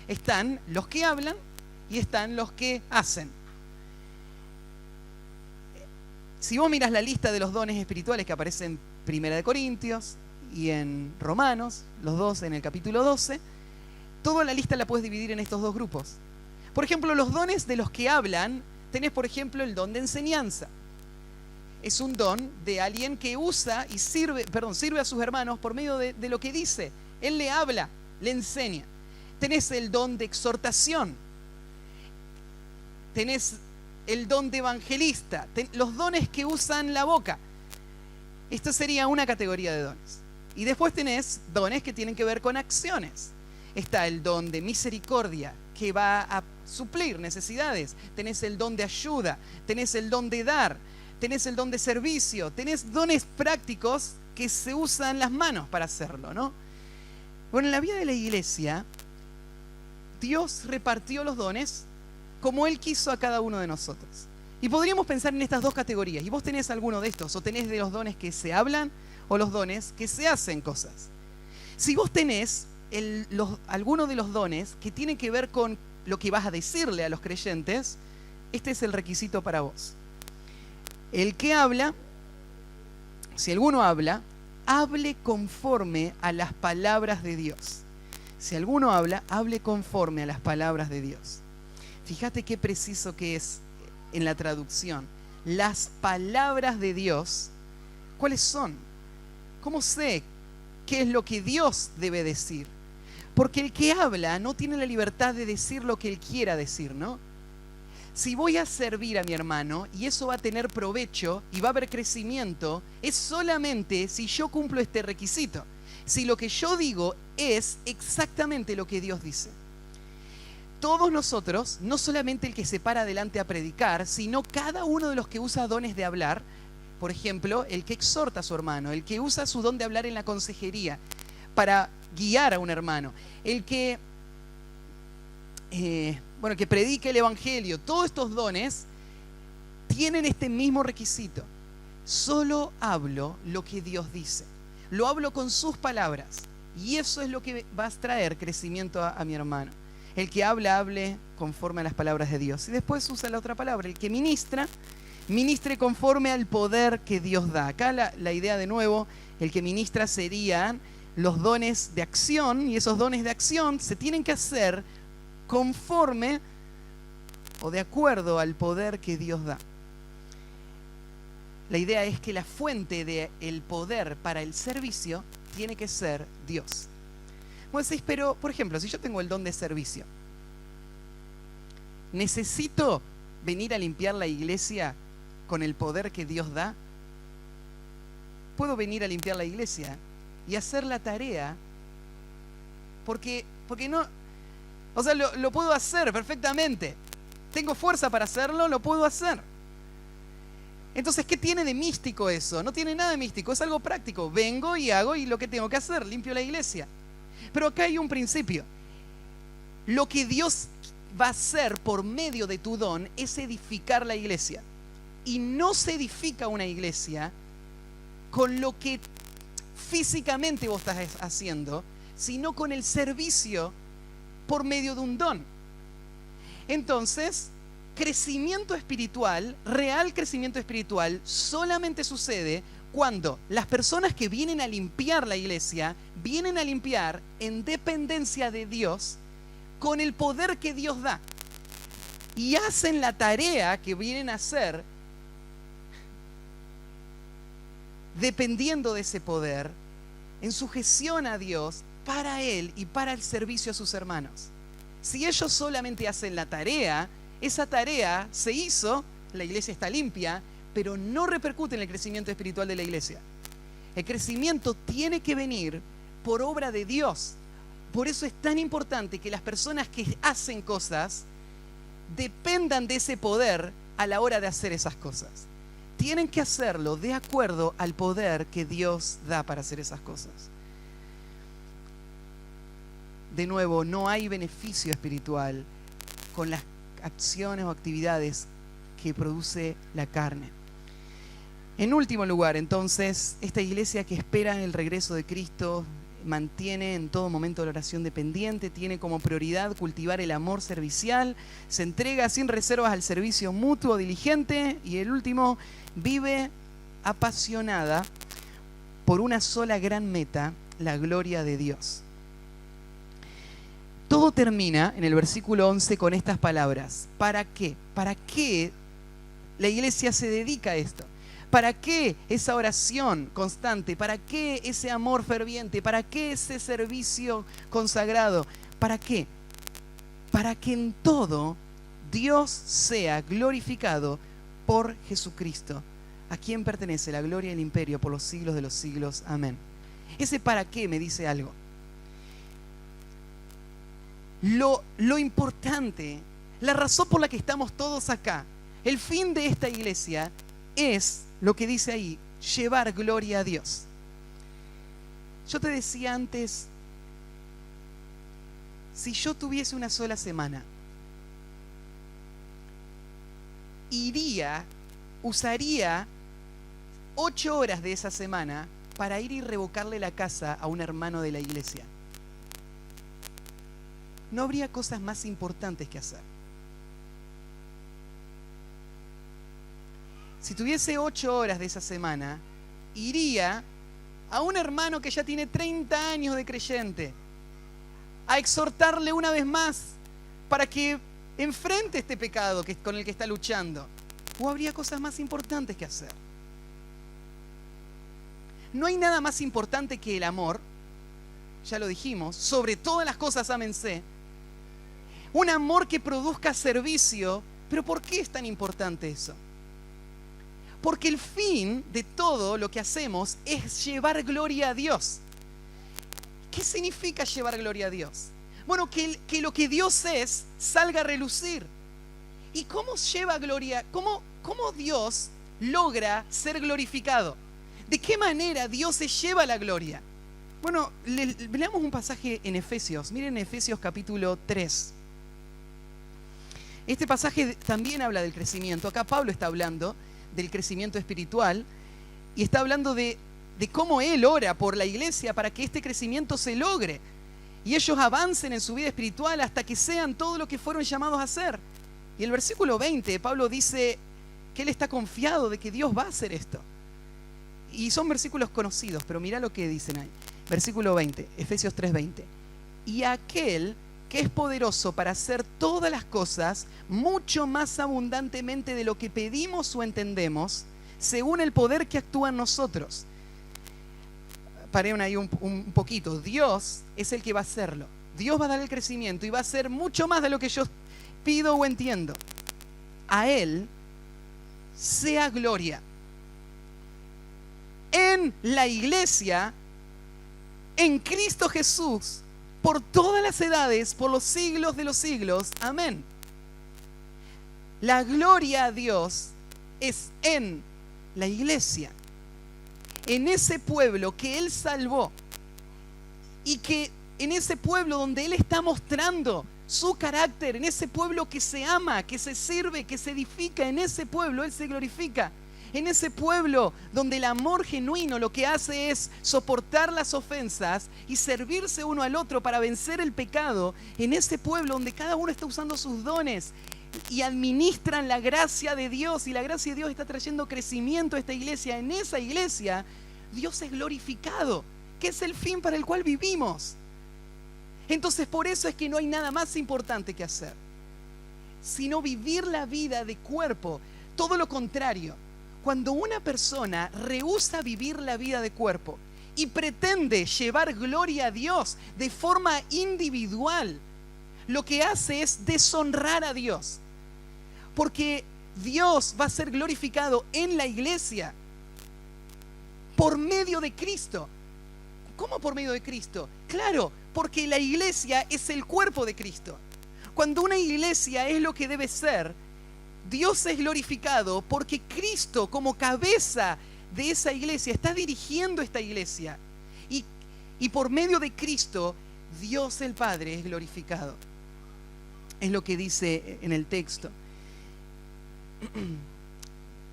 Están los que hablan y están los que hacen. Si vos miras la lista de los dones espirituales que aparecen en 1 Corintios y en Romanos, los dos en el capítulo 12, toda la lista la puedes dividir en estos dos grupos. Por ejemplo, los dones de los que hablan, tenés por ejemplo el don de enseñanza. Es un don de alguien que usa y sirve a sus hermanos por medio de lo que dice. Él le habla, le enseña. Tenés el don de exhortación. Tenés el don de evangelista. Los dones que usan la boca. Esto sería una categoría de dones. Y después tenés dones que tienen que ver con acciones. Está el don de misericordia, que va a suplir necesidades. Tenés el don de ayuda. Tenés el don de dar. Tenés el don de servicio. Tenés dones prácticos que se usan las manos para hacerlo, ¿no? Bueno, en la vida de la iglesia, Dios repartió los dones como Él quiso a cada uno de nosotros. Y podríamos pensar en estas dos categorías. Y vos tenés alguno de estos, o tenés de los dones que se hablan o los dones que se hacen cosas. Si vos tenés alguno de los dones que tienen que ver con lo que vas a decirle a los creyentes, este es el requisito para vos. El que habla, si alguno habla, hable conforme a las palabras de Dios. Si alguno habla, hable conforme a las palabras de Dios. Fíjate qué preciso que es en la traducción. Las palabras de Dios, ¿cuáles son? ¿Cómo sé qué es lo que Dios debe decir? Porque el que habla no tiene la libertad de decir lo que él quiera decir, ¿no? Si voy a servir a mi hermano y eso va a tener provecho y va a haber crecimiento, es solamente si yo cumplo este requisito. Si lo que yo digo es exactamente lo que Dios dice. Todos nosotros, no solamente el que se para adelante a predicar, sino cada uno de los que usa dones de hablar, por ejemplo, el que exhorta a su hermano, el que usa su don de hablar en la consejería para guiar a un hermano, el que que predique el evangelio, todos estos dones tienen este mismo requisito. Solo hablo lo que Dios dice. Lo hablo con sus palabras. Y eso es lo que va a traer crecimiento a mi hermano. El que habla, hable conforme a las palabras de Dios. Y después usa la otra palabra. El que ministra, ministre conforme al poder que Dios da. Acá la idea de nuevo, el que ministra serían los dones de acción. Y esos dones de acción se tienen que hacer conforme o de acuerdo al poder que Dios da. La idea es que la fuente del poder para el servicio tiene que ser Dios. Vos decís, pero, por ejemplo, si yo tengo el don de servicio, ¿necesito venir a limpiar la iglesia con el poder que Dios da? Puedo venir a limpiar la iglesia y hacer la tarea porque no... O sea, lo puedo hacer perfectamente. Tengo fuerza para hacerlo, lo puedo hacer. Entonces, ¿qué tiene de místico eso? No tiene nada de místico, es algo práctico. Vengo y hago lo que tengo que hacer, limpio la iglesia. Pero acá hay un principio. Lo que Dios va a hacer por medio de tu don es edificar la iglesia. Y no se edifica una iglesia con lo que físicamente vos estás haciendo, sino con el servicio por medio de un don. Entonces, crecimiento espiritual, real crecimiento espiritual, solamente sucede cuando las personas que vienen a limpiar la iglesia, vienen a limpiar en dependencia de Dios, con el poder que Dios da. Y hacen la tarea que vienen a hacer dependiendo de ese poder, en sujeción a Dios, para Él y para el servicio a sus hermanos. Si ellos solamente hacen la tarea, esa tarea se hizo, la iglesia está limpia, pero no repercute en el crecimiento espiritual de la iglesia. El crecimiento tiene que venir por obra de Dios. Por eso es tan importante que las personas que hacen cosas dependan de ese poder a la hora de hacer esas cosas. Tienen que hacerlo de acuerdo al poder que Dios da para hacer esas cosas. De nuevo, no hay beneficio espiritual con las acciones o actividades que produce la carne. En último lugar, entonces, esta iglesia que espera el regreso de Cristo mantiene en todo momento la oración dependiente, tiene como prioridad cultivar el amor servicial, se entrega sin reservas al servicio mutuo diligente y el último, vive apasionada por una sola gran meta, la gloria de Dios. Todo termina en el versículo 11 con estas palabras. ¿Para qué? ¿Para qué la iglesia se dedica a esto? ¿Para qué esa oración constante? ¿Para qué ese amor ferviente? ¿Para qué ese servicio consagrado? ¿Para qué? Para que en todo Dios sea glorificado por Jesucristo, a quien pertenece la gloria y el imperio por los siglos de los siglos. Amén. Ese para qué me dice algo. Lo importante, la razón por la que estamos todos acá, el fin de esta iglesia es lo que dice ahí, llevar gloria a Dios. Yo te decía antes, si yo tuviese una sola semana usaría 8 horas de esa semana para ir y revocarle la casa a un hermano de la iglesia. No habría cosas más importantes que hacer. Si tuviese 8 horas de esa semana, iría a un hermano que ya tiene 30 años de creyente, a exhortarle una vez más para que enfrente este pecado con el que está luchando. ¿O habría cosas más importantes que hacer? No hay nada más importante que el amor, ya lo dijimos, sobre todas las cosas ámense. Un amor que produzca servicio. ¿Pero por qué es tan importante eso? Porque el fin de todo lo que hacemos es llevar gloria a Dios. ¿Qué significa llevar gloria a Dios? Bueno, que lo que Dios es salga a relucir. ¿Y cómo lleva gloria? ¿Cómo Dios logra ser glorificado? ¿De qué manera Dios se lleva la gloria? Bueno, leamos un pasaje en Efesios. Miren Efesios capítulo 3. Este pasaje también habla del crecimiento. Acá Pablo está hablando del crecimiento espiritual y está hablando de cómo él ora por la iglesia para que este crecimiento se logre y ellos avancen en su vida espiritual hasta que sean todo lo que fueron llamados a ser. Y el versículo 20, Pablo dice que él está confiado de que Dios va a hacer esto. Y son versículos conocidos, pero mira lo que dicen ahí. Versículo 20, Efesios 3:20. Y aquel que es poderoso para hacer todas las cosas mucho más abundantemente de lo que pedimos o entendemos, según el poder que actúa en nosotros. Paré ahí un poquito. Dios es el que va a hacerlo. Dios va a dar el crecimiento y va a hacer mucho más de lo que yo pido o entiendo. A Él sea gloria en la iglesia, en Cristo Jesús, por todas las edades, por los siglos de los siglos. Amén. La gloria a Dios es en la iglesia, en ese pueblo que Él salvó y que en ese pueblo donde Él está mostrando su carácter, en ese pueblo que se ama, que se sirve, que se edifica, en ese pueblo Él se glorifica. En ese pueblo donde el amor genuino lo que hace es soportar las ofensas y servirse uno al otro para vencer el pecado. En ese pueblo donde cada uno está usando sus dones y administran la gracia de Dios, y la gracia de Dios está trayendo crecimiento a esta iglesia. En esa iglesia Dios es glorificado, que es el fin para el cual vivimos. Entonces por eso es que no hay nada más importante que hacer, sino vivir la vida de cuerpo. Todo lo contrario. Cuando una persona rehúsa vivir la vida de cuerpo y pretende llevar gloria a Dios de forma individual, lo que hace es deshonrar a Dios. Porque Dios va a ser glorificado en la iglesia por medio de Cristo. ¿Cómo por medio de Cristo? Claro, porque la iglesia es el cuerpo de Cristo. Cuando una iglesia es lo que debe ser, Dios es glorificado porque Cristo, como cabeza de esa iglesia, está dirigiendo esta iglesia. Y por medio de Cristo, Dios el Padre es glorificado. Es lo que dice en el texto.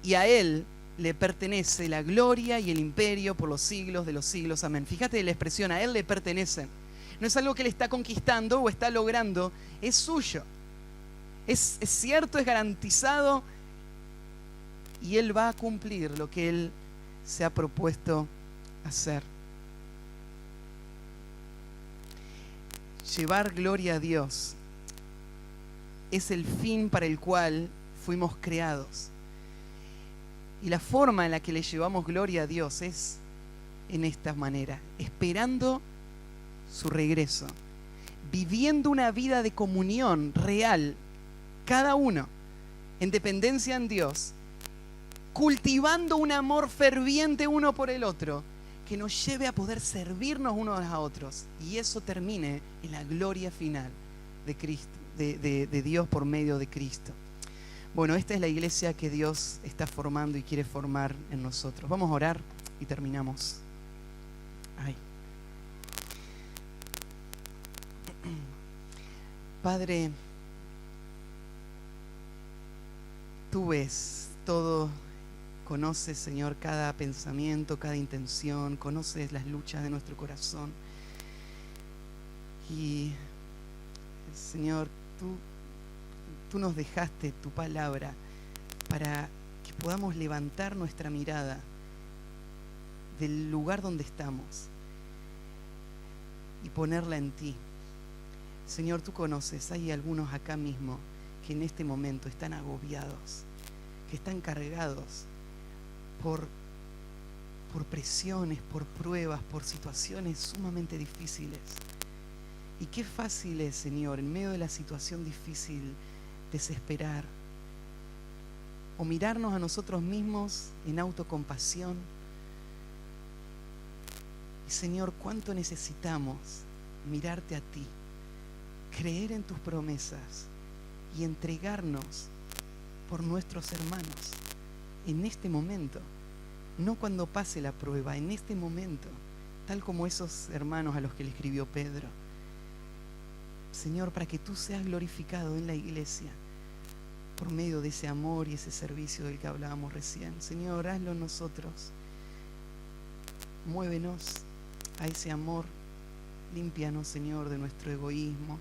Y a Él le pertenece la gloria y el imperio por los siglos de los siglos. Amén. Fíjate la expresión, a Él le pertenecen. No es algo que Él está conquistando o está logrando, es suyo. Es cierto, es garantizado, y Él va a cumplir lo que Él se ha propuesto hacer. Llevar gloria a Dios es el fin para el cual fuimos creados. Y la forma en la que le llevamos gloria a Dios es en esta manera, esperando su regreso, viviendo una vida de comunión real, cada uno en dependencia en Dios, cultivando un amor ferviente uno por el otro, que nos lleve a poder servirnos unos a otros, y eso termine en la gloria final de Cristo, de Dios por medio de Cristo. Bueno, esta es la iglesia que Dios está formando y quiere formar en nosotros. Vamos a orar y terminamos. Ay. Padre, Tú ves todo, conoces, Señor, cada pensamiento, cada intención, conoces las luchas de nuestro corazón. Y, Señor, tú nos dejaste tu palabra para que podamos levantar nuestra mirada del lugar donde estamos y ponerla en ti. Señor, tú conoces, hay algunos acá mismo que en este momento están agobiados, que están cargados por presiones, por pruebas, por situaciones sumamente difíciles. Y qué fácil es, Señor, en medio de la situación difícil, desesperar o mirarnos a nosotros mismos en autocompasión. Y, Señor, cuánto necesitamos mirarte a ti, creer en tus promesas y entregarnos por nuestros hermanos en este momento, no cuando pase la prueba, en este momento, tal como esos hermanos a los que le escribió Pedro. Señor, para que tú seas glorificado en la iglesia por medio de ese amor y ese servicio del que hablábamos recién. Señor, hazlo en nosotros, muévenos a ese amor, límpianos, Señor, de nuestro egoísmo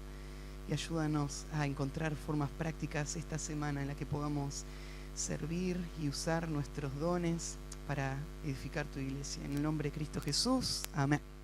y ayúdanos a encontrar formas prácticas esta semana en la que podamos servir y usar nuestros dones para edificar tu iglesia. En el nombre de Cristo Jesús, amén.